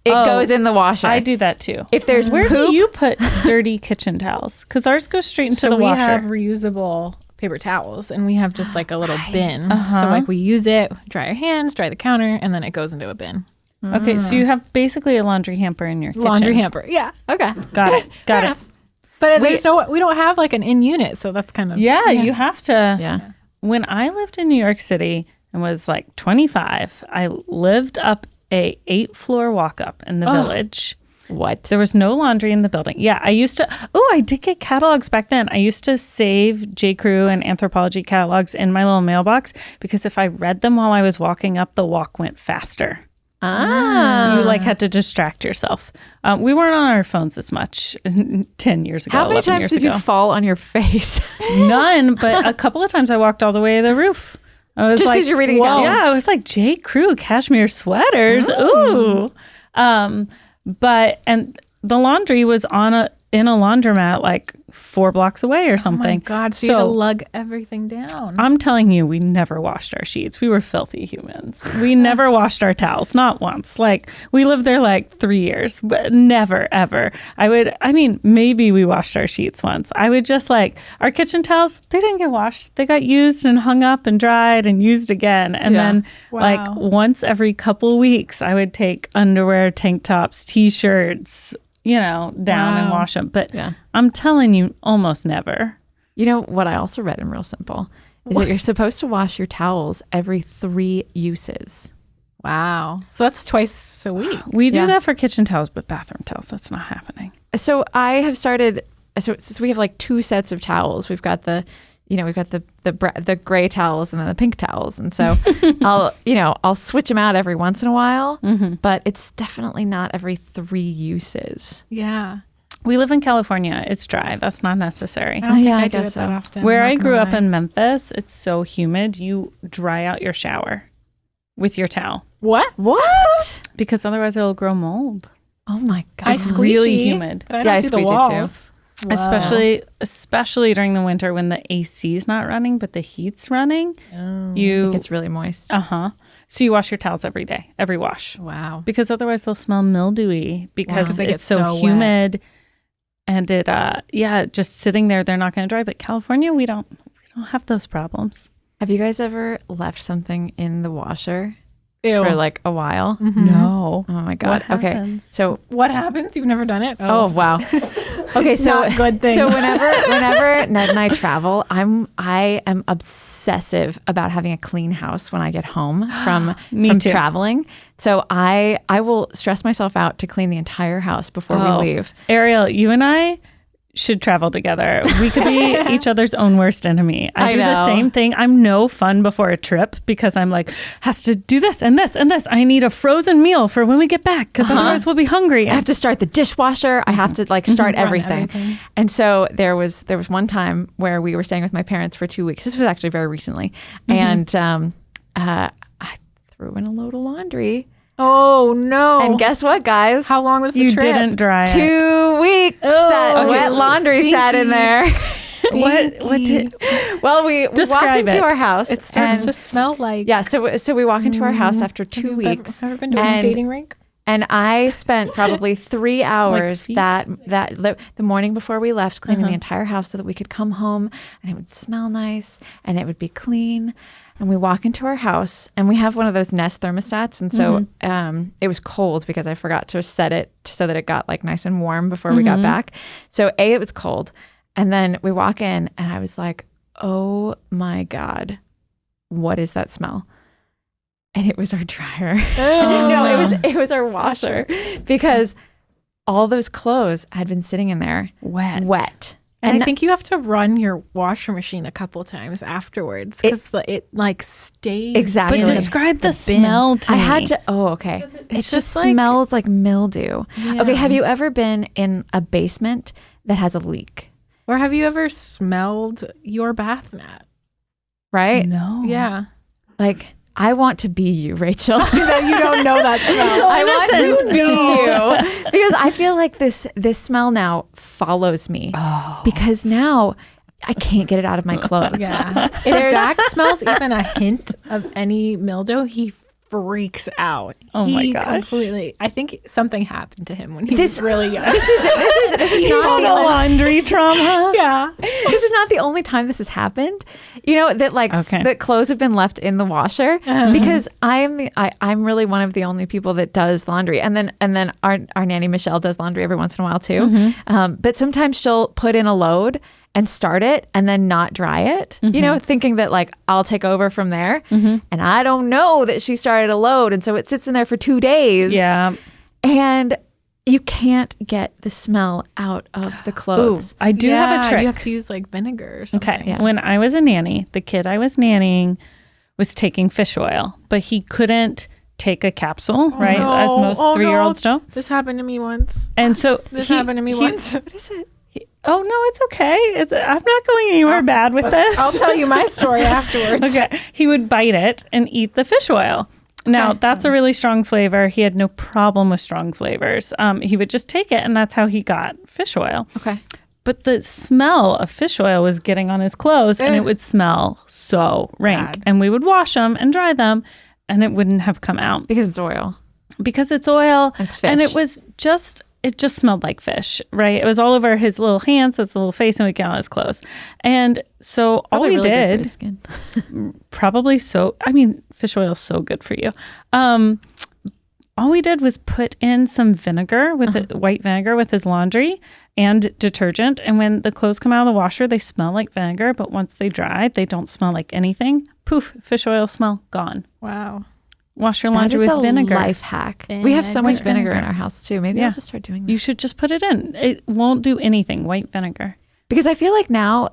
it goes in the washer. I do that too. If there's Where poop, do you put dirty kitchen towels? Because ours goes straight into So the we washer. have reusable paper towels, and we have just like a little bin. So like we use it, dry our hands, dry the counter, and then it goes into a bin. Okay, so you have basically a laundry hamper in your kitchen. Laundry hamper. Yeah. okay. Got it. Got it. But we don't have like an in unit, so that's kind of Yeah, you have to. Yeah. When I lived in New York City and was like 25, I lived up a 8th-floor walk-up in the village. What? There was no laundry in the building. Yeah, I used to. Oh, I did get catalogs back then. I used to save J. Crew and Anthropology catalogs in my little mailbox because if I read them while I was walking up, the walk went faster. You like had to distract yourself. We weren't on our phones as much 10 years ago. How many 11 times years did ago. you fall on your face? None, but a couple of times I walked all the way to the roof. I was Just like, 'cause you're reading a whoa. catalog? Yeah, I was like, J. Crew cashmere sweaters. Ooh. And the laundry was in a laundromat like 4 blocks away or something. Oh my God, so you had to lug everything down. I'm telling you, we never washed our sheets. We were filthy humans. We never washed our towels, not once. Like, we lived there like 3 years, but never, ever. Maybe we washed our sheets once. I would just our kitchen towels, they didn't get washed. They got used and hung up and dried and used again. And then Wow. once every couple weeks, I would take underwear, tank tops, t-shirts, down and wash them. But I'm telling you, almost never. You know what I also read in Real Simple is that you're supposed to wash your towels every 3 uses. Wow. So that's twice a week. We do that for kitchen towels, but bathroom towels, that's not happening. So I have started, so we have like 2 sets of towels. We've got the gray towels and then the pink towels. And so I'll switch them out every once in a while, but it's definitely not every 3 uses. Yeah. We live in California. It's dry. That's not necessary. I don't think I guess do it so. that often. Where I'm I not grew gonna up lie. in Memphis, it's so humid. You dry out your shower with your towel What? because otherwise it'll grow mold. Oh my God. It's really humid. But I Yeah, don't I do the squeegee too. walls. Wow. Especially during the winter when the AC's not running, but the heat's running. It gets really moist. So you wash your towels every day, every wash, Wow. because otherwise they'll smell mildewy because They get it's so wet. humid. And it, just sitting there, they're not going to dry. But California, we don't have those problems. Have you guys ever left something in the washer Ew. for like a while? No. Oh my God. What Okay. happens? So, What happens? You've never done it? oh wow. Okay. So, Not good things. so whenever Ned and I travel, I am obsessive about having a clean house when I get home from Me too. traveling. So I will stress myself out to clean the entire house before we leave. Ariel, you and I should travel together. We could be each other's own worst enemy. I do the know. same thing. I'm no fun before a trip because I'm like, has to do this and this and this. I need a frozen meal for when we get back because otherwise we'll be hungry. I have to start the dishwasher. I have to like start everything. And so there was one time where we were staying with my parents for 2 weeks. This was actually very recently. And I threw in a load of laundry. Oh, no. And guess what, guys? How long was the You trip? didn't dry it. 2 weeks that wet laundry sat in there. What did Well, we walked Describe into it. our house. It starts and- to smell like... Yeah, so we walk into our house after 2 weeks. Ever been to a and- skating rink? And I spent probably 3 hours feet? the morning before we left cleaning the entire house so that we could come home and it would smell nice and it would be clean. And we walk into our house and we have one of those Nest thermostats. And so it was cold because I forgot to set it so that it got like nice and warm before we got back. So it was cold. And then we walk in and I was like, oh my God, what is that smell? And it was our dryer. No, it was our washer because all those clothes had been sitting in there wet. And I think you have to run your washer machine a couple times afterwards because it like stays. Exactly. But Like describe the bin. smell to me. I had to. Oh, okay. It just just like- smells like mildew. Yeah. Okay. Have you ever been in a basement that has a leak? Or have you ever smelled your bath mat? Right. No. Yeah. Like I want to be you, Rachel. That you don't know that smell. I want to be you because I feel like this smell now follows me because now I can't get it out of my clothes. Yeah. If Zach smells even a hint of any mildew, he freaks out. Oh my He gosh. completely. I think something happened to him when he This- was really young. This is not the laundry trauma. yeah. this is not the only time this has happened. You know that like Okay. that clothes have been left in the washer because I'm really one of the only people that does laundry, and then our nanny Michelle does laundry every once in a while too. But sometimes she'll put in a load and start it and then not dry it, you know, thinking that like I'll take over from there. And I don't know that she started a load. And so it sits in there for 2 days. Yeah. And you can't get the smell out of the Ooh, clothes. I do have a trick. You have to use like vinegar or something. Okay. When I was a nanny, the kid I was nannying was taking fish oil, but he couldn't take a capsule, right? no. As most Oh, 3-year-olds do. This happened to me once. And so This happened to me once. What is it? Oh no, it's okay. I'm not going anywhere bad with this. I'll tell you my story afterwards. Okay. He would bite it and eat the fish oil. Now, that's a really strong flavor. He had no problem with strong flavors. He would just take it, and that's how he got fish oil. Okay. But the smell of fish oil was getting on his clothes, and it would smell so rank. Bad. And we would wash them and dry them, and it wouldn't have come out Because it's oil. because it's oil. It's fish. And it just smelled like fish, right? It was all over his little hands, his little face, and we got on his clothes. And so all Probably we really good for did, the skin. probably so, I mean, fish oil is so good for you. all we did was put in some vinegar with white vinegar with his laundry and detergent. And when the clothes come out of the washer, they smell like vinegar. But once they dry, they don't smell like anything. Poof, fish oil smell gone. Wow. Wash your laundry with vinegar. Life hack. We have so much vinegar in our house too. Maybe I'll just start doing that. You should just put it in. It won't do anything. White vinegar. Because I feel like now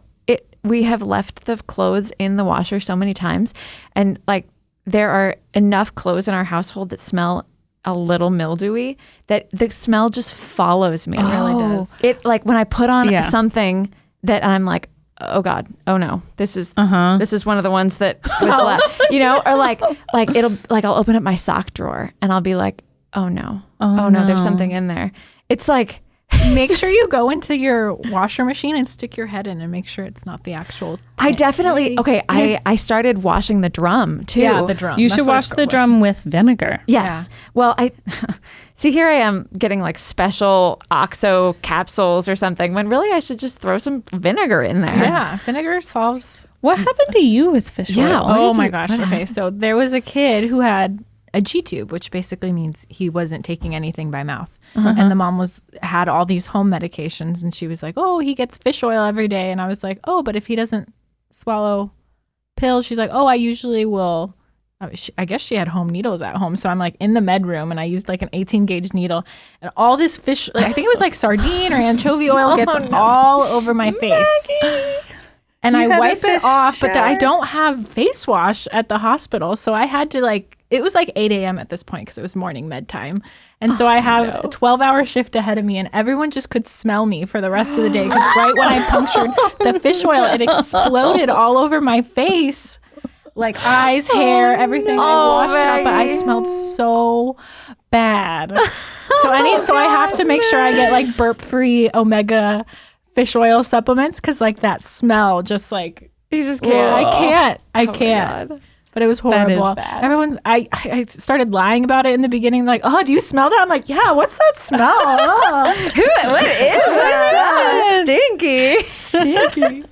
we have left the clothes in the washer so many times, and like there are enough clothes in our household that smell a little mildewy that the smell just follows me. It really does. It like when I put on something that I'm like, oh God, oh no, this is one of the ones that was left, or like it'll like I'll open up my sock drawer and I'll be like, oh no, there's something in there. It's like, make sure you go into your washer machine and stick your head in and make sure it's not the actual. I definitely, I started washing the drum too. Yeah, the drum. You should wash the drum with vinegar. Yes. Yeah. Well, see, here I am getting like special OXO capsules or something when really I should just throw some vinegar in there. Yeah, vinegar solves. What happened to you with fish oil? Yeah. Oh my gosh. Okay, so there was a kid who had a G-tube, which basically means he wasn't taking anything by mouth. And the mom had all these home medications, and she was like, oh, he gets fish oil every day. And I was like, oh, but if he doesn't swallow pills, she's like, oh, I usually will. I guess she had home needles at home. So I'm like in the med room, and I used like an 18 gauge needle, and all this fish, I think it was like sardine or anchovy oil gets all over my face. And I wipe it off, but I don't have face wash at the hospital. So I had to it was like 8 a.m. at this point because it was morning med time. And so I have a 12-hour shift ahead of me, and everyone just could smell me for the rest of the day. Because right when I punctured the fish oil, it exploded all over my face. Like eyes, hair, everything. I washed it up, but I smelled so bad. So I have to make sure I get like burp-free omega fish oil supplements, because like that smell just like you just can't. I can't. But it was horrible. That is bad. Everyone's. I started lying about it in the beginning. Like, oh, do you smell that? I'm like, yeah. What's that smell? Oh. What is that? Stinky.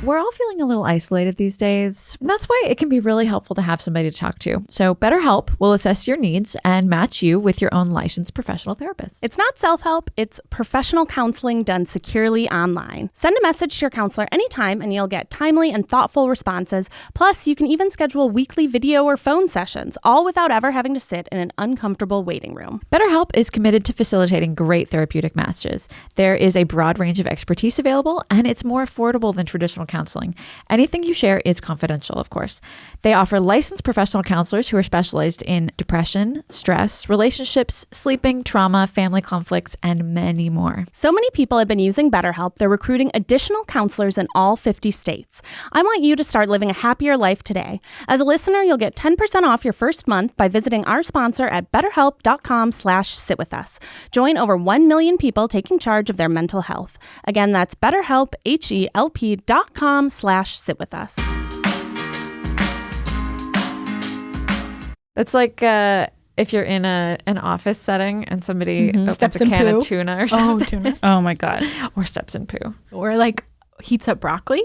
We're all feeling a little isolated these days. And that's why it can be really helpful to have somebody to talk to. So BetterHelp will assess your needs and match you with your own licensed professional therapist. It's not self-help, it's professional counseling done securely online. Send a message to your counselor anytime and you'll get timely and thoughtful responses. Plus, you can even schedule weekly video or phone sessions, all without ever having to sit in an uncomfortable waiting room. BetterHelp is committed to facilitating great therapeutic matches. There is a broad range of expertise available, and it's more affordable than traditional counseling. Anything you share is confidential, of course. They offer licensed professional counselors who are specialized in depression, stress, relationships, sleeping, trauma, family conflicts, and many more. So many people have been using BetterHelp, they're recruiting additional counselors in all 50 states. I want you to start living a happier life today. As a listener, you'll get 10% off your first month by visiting our sponsor at betterhelp.com/sitwithus. Join over 1 million people taking charge of their mental health. Again, that's BetterHelp, HELP.com/sitwithus. That's like if you're in an office setting and somebody opens Steps a in can poo. of tuna or something. Oh, tuna. Oh my God. Or steps in poo. Or like heats up broccoli.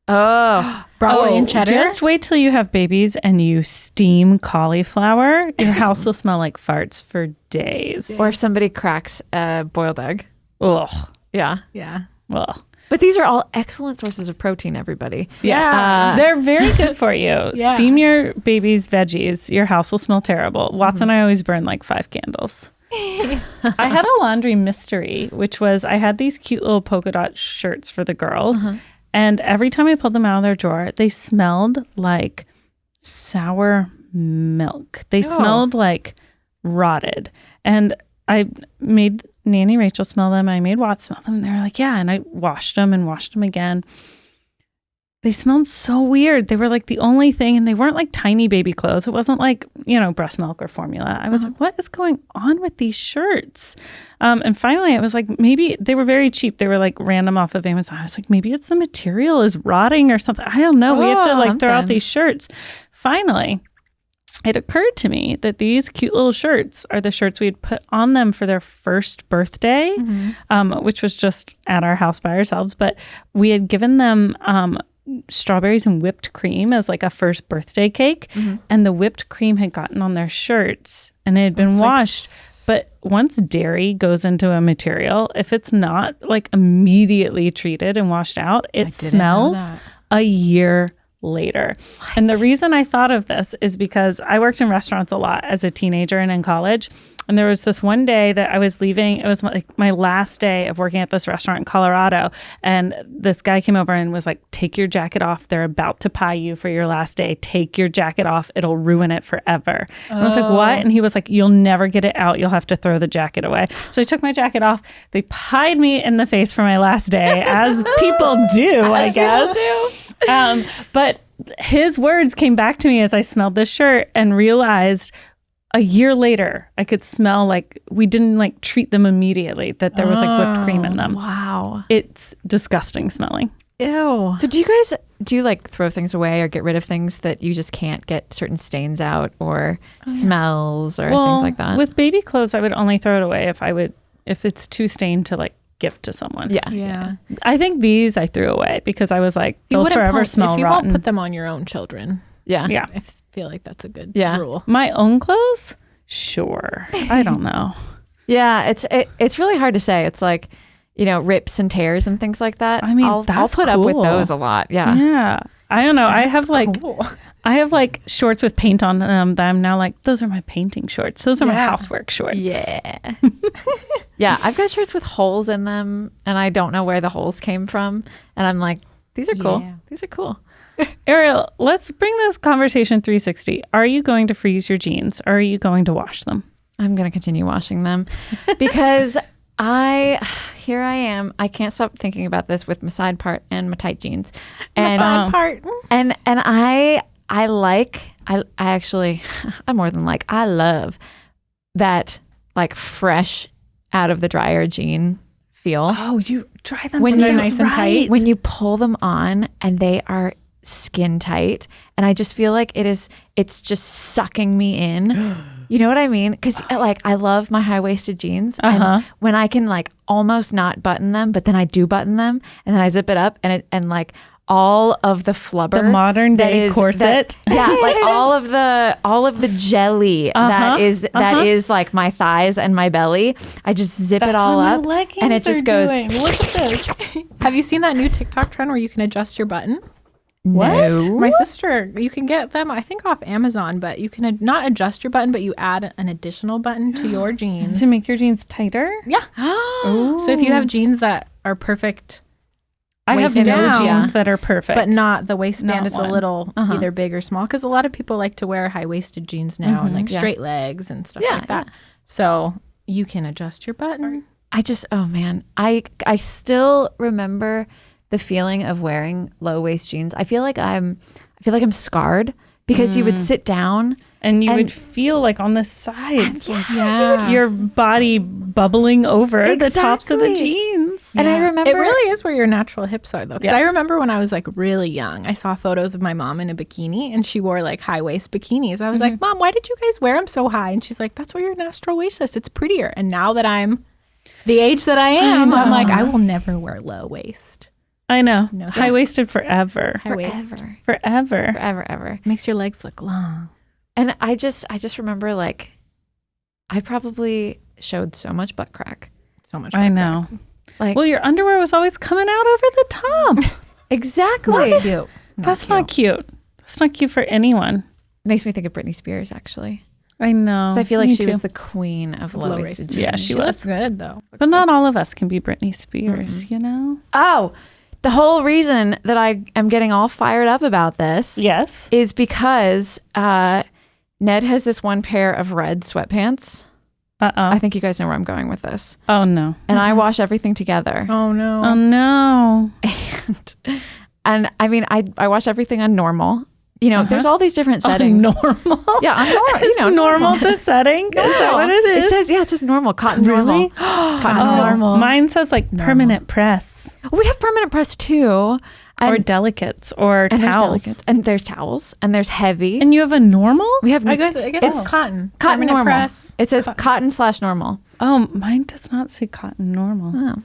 Oh. Broccoli and cheddar. Just wait till you have babies and you steam cauliflower. Your house will smell like farts for days. Or if somebody cracks a boiled egg. Ugh. Yeah. Yeah. Ugh. But these are all excellent sources of protein, everybody. Yes. They're very good for you. Yeah. Steam your baby's veggies. Your house will smell terrible. Watson, I always burn like 5 candles. I had a laundry mystery, which was I had these cute little polka dot shirts for the girls. And every time I pulled them out of their drawer, they smelled like sour milk. They smelled like rotted. And I made Nanny Rachel smell them. I made Watts smell them. And they were like, yeah. And I washed them and washed them again. They smelled so weird. They were like the only thing, and they weren't like tiny baby clothes. It wasn't like, breast milk or formula. I was like, what is going on with these shirts? And finally, I was like, maybe they were very cheap. They were like random off of Amazon. I was like, maybe it's the material is rotting or something. I don't know. We have to like throw out these shirts. Finally, it occurred to me that these cute little shirts are the shirts we had put on them for their first birthday, which was just at our house by ourselves. But we had given them strawberries and whipped cream as like a first birthday cake, and the whipped cream had gotten on their shirts and it had been washed. But once dairy goes into a material, if it's not like immediately treated and washed out, it smells a year later. What? And the reason I thought of this is because I worked in restaurants a lot as a teenager and in college. And there was this one day that I was leaving. It was like my last day of working at this restaurant in Colorado. And this guy came over and was like, take your jacket off. They're about to pie you for your last day. Take your jacket off. It'll ruin it forever. And I was like, what? And he was like, you'll never get it out. You'll have to throw the jacket away. So I took my jacket off. They pied me in the face for my last day, as people do, I guess. But his words came back to me as I smelled this shirt and realized a year later, I could smell like we didn't like treat them immediately, that there was like whipped cream in them. Wow. It's disgusting smelling. Ew. So do you like throw things away or get rid of things that you just can't get certain stains out or smells or things like that? With baby clothes, I would only throw it away if it's too stained to like gift to someone. Yeah. I think these I threw away because I was like, they'll forever smell rotten. If you won't put them on your own children. Yeah. I feel like that's a good rule. My own clothes? Sure. I don't know. Yeah, it's really hard to say. It's like, rips and tears and things like that. I mean, I'll put up with those a lot. Yeah. Yeah. I don't know. I have like shorts with paint on them that I'm now like, those are my painting shorts. Those are my housework shorts. Yeah. Yeah. I've got shirts with holes in them and I don't know where the holes came from. And I'm like, these are cool. Yeah. These are cool. Ariel, let's bring this conversation 360. Are you going to freeze your jeans or are you going to wash them? I'm going to continue washing them because here I am. I can't stop thinking about this with my side part and my tight jeans. And side part. And I actually, I more than like, I love that like fresh out of the dryer jean feel. Oh, you dry them when they're nice and tight. When you pull them on and they are skin tight, and I just feel like it's just sucking me in. You know what I mean? Because like I love my high-waisted jeans, and when I can like almost not button them, but then I do button them, and then I zip it up, and like all of the flubber, the modern day corset, like all of the jelly that is like my thighs and my belly. I just zip it all up, and it just goes. Look at this. Have you seen that new TikTok trend where you can adjust your button? What? No. My sister, you can get them, I think, off Amazon, but you can not adjust your button, but you add an additional button to your jeans. To make your jeans tighter? Yeah. So if you have jeans that are perfect, I have no jeans that are perfect. but not the waistband Not is one. a little either big or small, because a lot of people like to wear high-waisted jeans now and like straight legs and stuff like that. So you can adjust your button. Oh man, I still remember the feeling of wearing low waist jeans. I feel like I'm scarred because you would sit down and you would feel like on the sides, your body bubbling over the tops of the jeans. And I remember it really is where your natural hips are, though. Because I remember when I was like really young, I saw photos of my mom in a bikini, and she wore like high waist bikinis. I was like, Mom, why did you guys wear them so high? And she's like, that's where your natural waist is. It's prettier. And now that I'm the age that I am, I'm like, I will never wear low waist. I know. No thanks. High-waisted forever. High waist. Forever. Forever. Makes your legs look long. And I just remember like I probably showed so much butt crack. So much. I know. Like, well, your underwear was always coming out over the top. Exactly. Not cute. That's not cute. That's not cute for anyone. Makes me think of Britney Spears, actually. I know. Because I feel like Me she too. was the queen of low-waisted jeans. Yeah, she was. Looks good, though. But not all of us can be Britney Spears, you know? Oh, the whole reason that I am getting all fired up about this Yes. is because Ned has this one pair of red sweatpants. I think you guys know where I'm going with this. Oh, no. And I wash everything together. Oh, no. Oh, no. And I mean, I wash everything on normal. You know, there's all these different settings. Normal? Yeah, on normal. Is normal the setting? Is that what it is? It says normal, cotton normal. Cotton normal. Mine says like permanent press. We have permanent press too. Or delicates or and towels. There's towels and there's heavy. And you have a normal? We have I guess it's cotton. Cotton Permanent normal. press. It says cotton/normal. Oh, mine does not say cotton normal.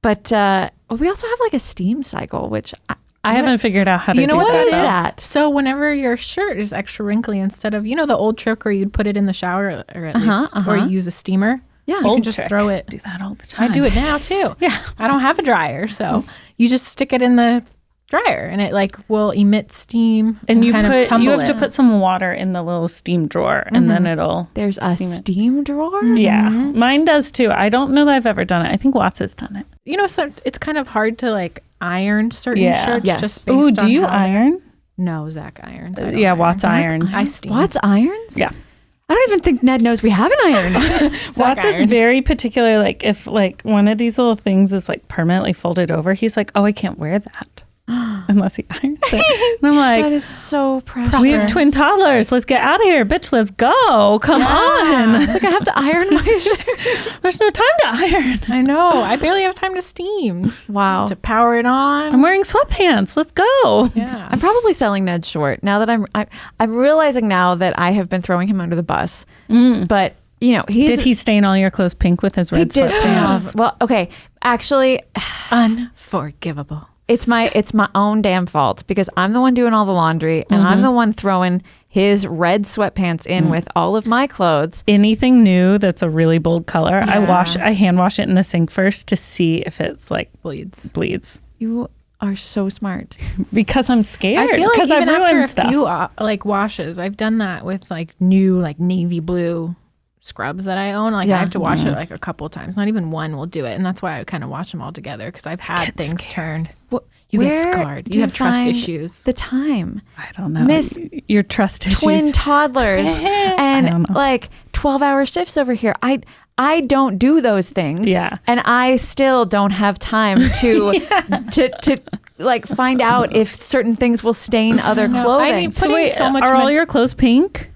But we also have like a steam cycle, which I haven't figured out how to You know do what that. it is? though. that? So whenever your shirt is extra wrinkly, instead of, the old trick where you'd put it in the shower or at least, or you use a steamer, Yeah. you Old can just trick. throw it. Do that all the time. I do it now too. Yeah. I don't have a dryer, so you just stick it in the dryer and it like will emit steam And you kind of tumble you have it. to put some water in the little steam drawer, and then it'll. There's a steam it. steam drawer? Yeah, mine does too. I don't know that I've ever done it. I think Watts has done it. So it's kind of hard to like iron certain Yeah. shirts. Yes. Just based Ooh, on do you how- iron? No, Zach irons. I don't Yeah, iron. Watts irons. I steam. Watts irons? Yeah. I don't even think Ned knows we have an iron. Watts is irons. very particular. Like if like one of these little things is like permanently folded over, he's like, "Oh, I can't wear that unless he irons it." And I'm That like, is so precious. "We have twin toddlers. Let's get out of here, bitch. Let's go. Come on. Like I have to iron my shirt. There's no time to iron. I know. I barely have time to steam. Wow. To power it on. I'm wearing sweatpants. Let's go." Yeah. I'm probably selling Ned short now that I'm realizing now that I have been throwing him under the bus. But Did he stain all your clothes pink with his he red did sweatpants? well, okay. Actually, Unforgivable. it's my own damn fault because I'm the one doing all the laundry and I'm the one throwing his red sweatpants in with all of my clothes. Anything new that's a really bold color, Yeah. I hand wash it in the sink first to see if it's like Bleeds. You are so smart. because I'm scared. I feel like because even I've after ruined a stuff. few like washes, I've done that with like new like navy blue scrubs that I own. Like Yeah. I have to wash it like a couple times. Not even one will do it, and that's why I kind of wash them all together because I've had get things scared. turned. You get Where scarred. do You have trust find issues. The time. I don't know. Miss Your trust issues. Twin toddlers I and don't know. like 12-hour shifts over here. I don't do those things. Yeah. And I still don't have time to to like find out if certain things will stain other clothing. I mean, So putting wait, so much are all mon- your clothes pink?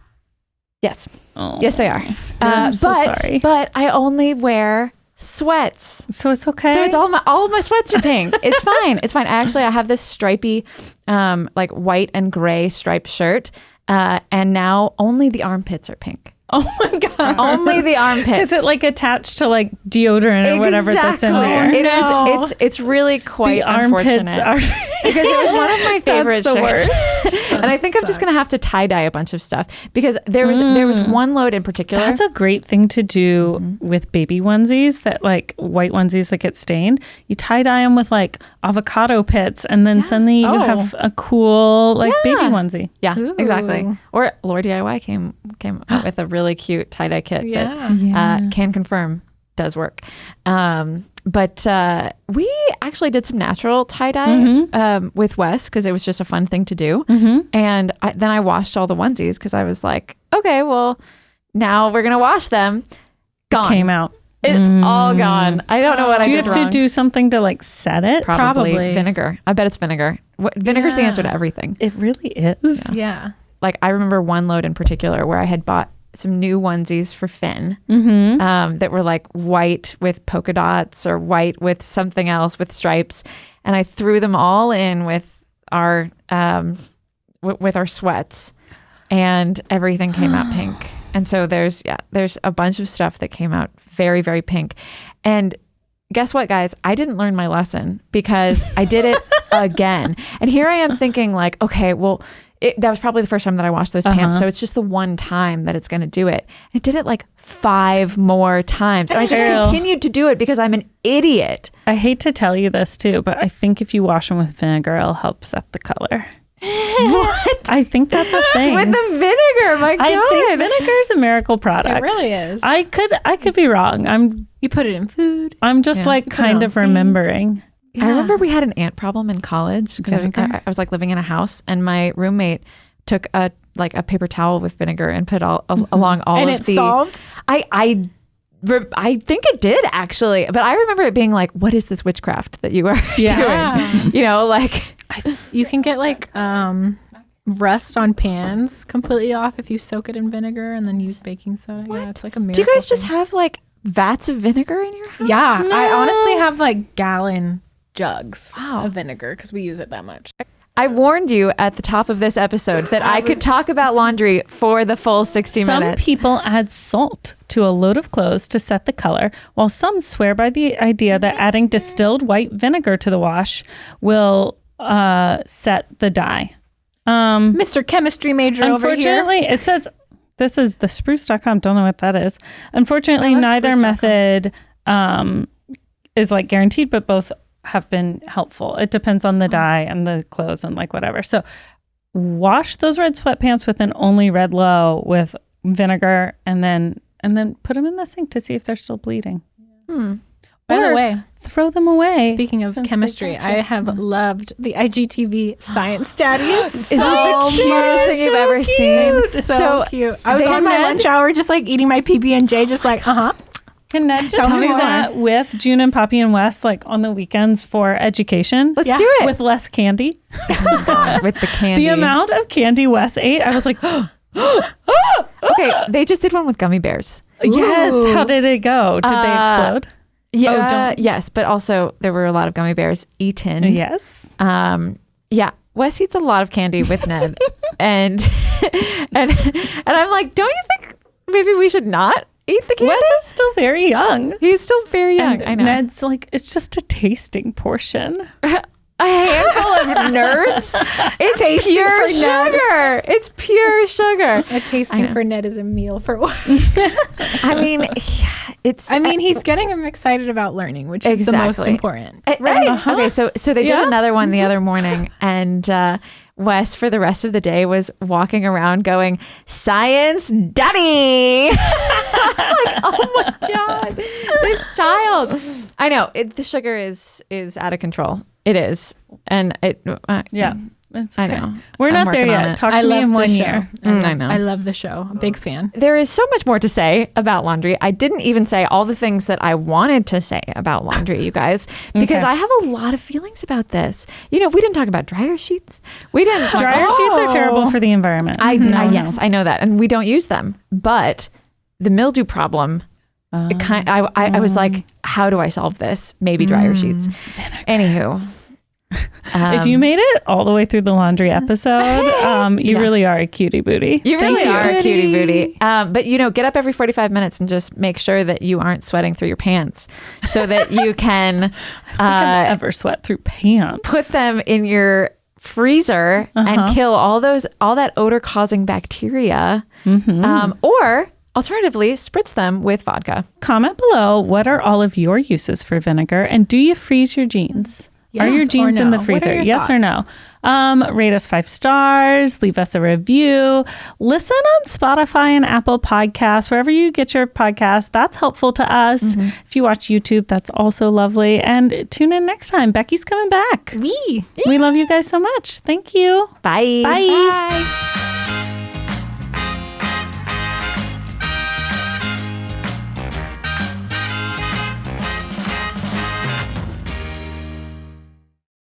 Yes. Oh. Yes, they are. I'm so sorry. But I only wear sweats. So it's okay. So it's all of my sweats are pink. It's fine. It's fine. Actually, I have this stripy, like white and gray striped shirt, and now only the armpits are pink. Oh my god. Only the armpits. Is it like attached to like deodorant or whatever that's in there? It No. is. It's really quite The armpits unfortunate. are Because it was one of my favorite That's the shirts. And I think I'm just gonna have to tie dye a bunch of stuff because there was one load in particular. That's a great thing to do with baby onesies that like white onesies that get stained. You tie dye them with like avocado pits and then suddenly you Oh. have a cool like baby Yeah. onesie. Yeah, Ooh. exactly. Or Lord DIY came up with a really cute tie dye kit that can confirm does work. But we actually did some natural tie dye with Wes because it was just a fun thing to do. And then I washed all the onesies because I was like, okay, well, now we're gonna wash them. Gone. Came out. It's all gone. I don't know what I Do you did have wrong. to do something to like set it? Probably vinegar. I bet it's vinegar. Vinegar's the answer to everything. It really is. Yeah. Like I remember one load in particular where I had bought some new onesies for Finn that were like white with polka dots or white with something else with stripes, and I threw them all in with our with our sweats, and everything came out pink. And so there's a bunch of stuff that came out very, very pink. And guess what, guys? I didn't learn my lesson because I did it again. And here I am thinking like, okay, well, that was probably the first time that I washed those pants. So it's just the one time that it's going to do it. I did it like 5 more times. And I just Ariel. continued to do it because I'm an idiot. I hate to tell you this too, but I think if you wash them with vinegar, it'll help set the color. What? I think that's a thing. With the vinegar, my God. I think vinegar is a miracle product. It really is. I could be wrong. You put it in food. I'm just like put it kind on of stains. remembering. I remember we had an ant problem in college because I was like living in a house and my roommate took a paper towel with vinegar and put along all And of it the solved? I think it did actually, but I remember it being like, what is this witchcraft that you are doing? You know, like You can get like rust on pans completely off if you soak it in vinegar and then use baking soda. Yeah, it's like a miracle. do you guys just thing. have like vats of vinegar in your house? Yeah, I honestly have like gallon jugs Wow. of vinegar because we use it that much. I warned you at the top of this episode that I could talk about laundry for the full 60 Some minutes. people add salt to a load of clothes to set the color, while some swear by the idea that adding distilled white vinegar to the wash will set the dye. Mr. Chemistry major over here. Unfortunately, it says this is the spruce.com. Don't know what that is. Unfortunately, neither method is like guaranteed, but both have been helpful. It depends on the dye and the clothes and like whatever. So wash those red sweatpants with an only red low with vinegar and then put them in the sink to see if they're still bleeding. By the way, throw them away. Speaking of chemistry, I have loved the IGTV Science Daddy. Is it the cutest thing you've ever seen? So cute. I was on my lunch hour just like eating my PB&J, just like, Can Ned just do that with June and Poppy and Wes, like on the weekends for education? Let's do it. With less candy. Oh my God, with the candy. The amount of candy Wes ate, I was like, Okay, they just did one with gummy bears. Yes. How did it go? Did they explode? Yeah, yes, but also there were a lot of gummy bears eaten. Yes. Yeah, Wes eats a lot of candy with Ned, and I'm like, don't you think maybe we should not eat the candy? Wes is still very young. He's still very young. And I know. Ned's like, it's just a tasting portion. A handful of nerds. It's Tasting pure for Ned. sugar. It's pure sugar. A tasting for Ned is a meal for one. I mean, it's. he's getting him excited about learning, which is the most important. Right. Okay, so they did another one the other morning, and Wes for the rest of the day was walking around going, "Science Daddy." I was like, oh my God, this child. I know the sugar is out of control. It is, and it. Yeah. I know. We're I'm not there working on yet. it. Talk to me in 1 year. I know. I love the show. I'm a big fan. There is so much more to say about laundry. I didn't even say all the things that I wanted to say about laundry, you guys, because I have a lot of feelings about this. You know, we didn't talk about dryer sheets. We didn't talk Dryer sheets are terrible for the environment. Yes, I know that, and we don't use them. But the mildew problem. I was like, how do I solve this? Maybe dryer sheets. Anywho. If you made it all the way through the laundry episode, you really are a cutie booty. You really are a cutie booty. But, get up every 45 minutes and just make sure that you aren't sweating through your pants so that you can ever sweat through pants. Put them in your freezer and kill all that odor causing bacteria. Or alternatively, spritz them with vodka. Comment below, what are all of your uses for vinegar, and do you freeze your jeans? Yes are your jeans or in the no? freezer? What are your Yes or no? Rate us 5 stars. Leave us a review. Listen on Spotify and Apple Podcasts, wherever you get your podcasts. That's helpful to us. If you watch YouTube, that's also lovely. And tune in next time. Becky's coming back. We love you guys so much. Thank you. Bye. Bye. Bye.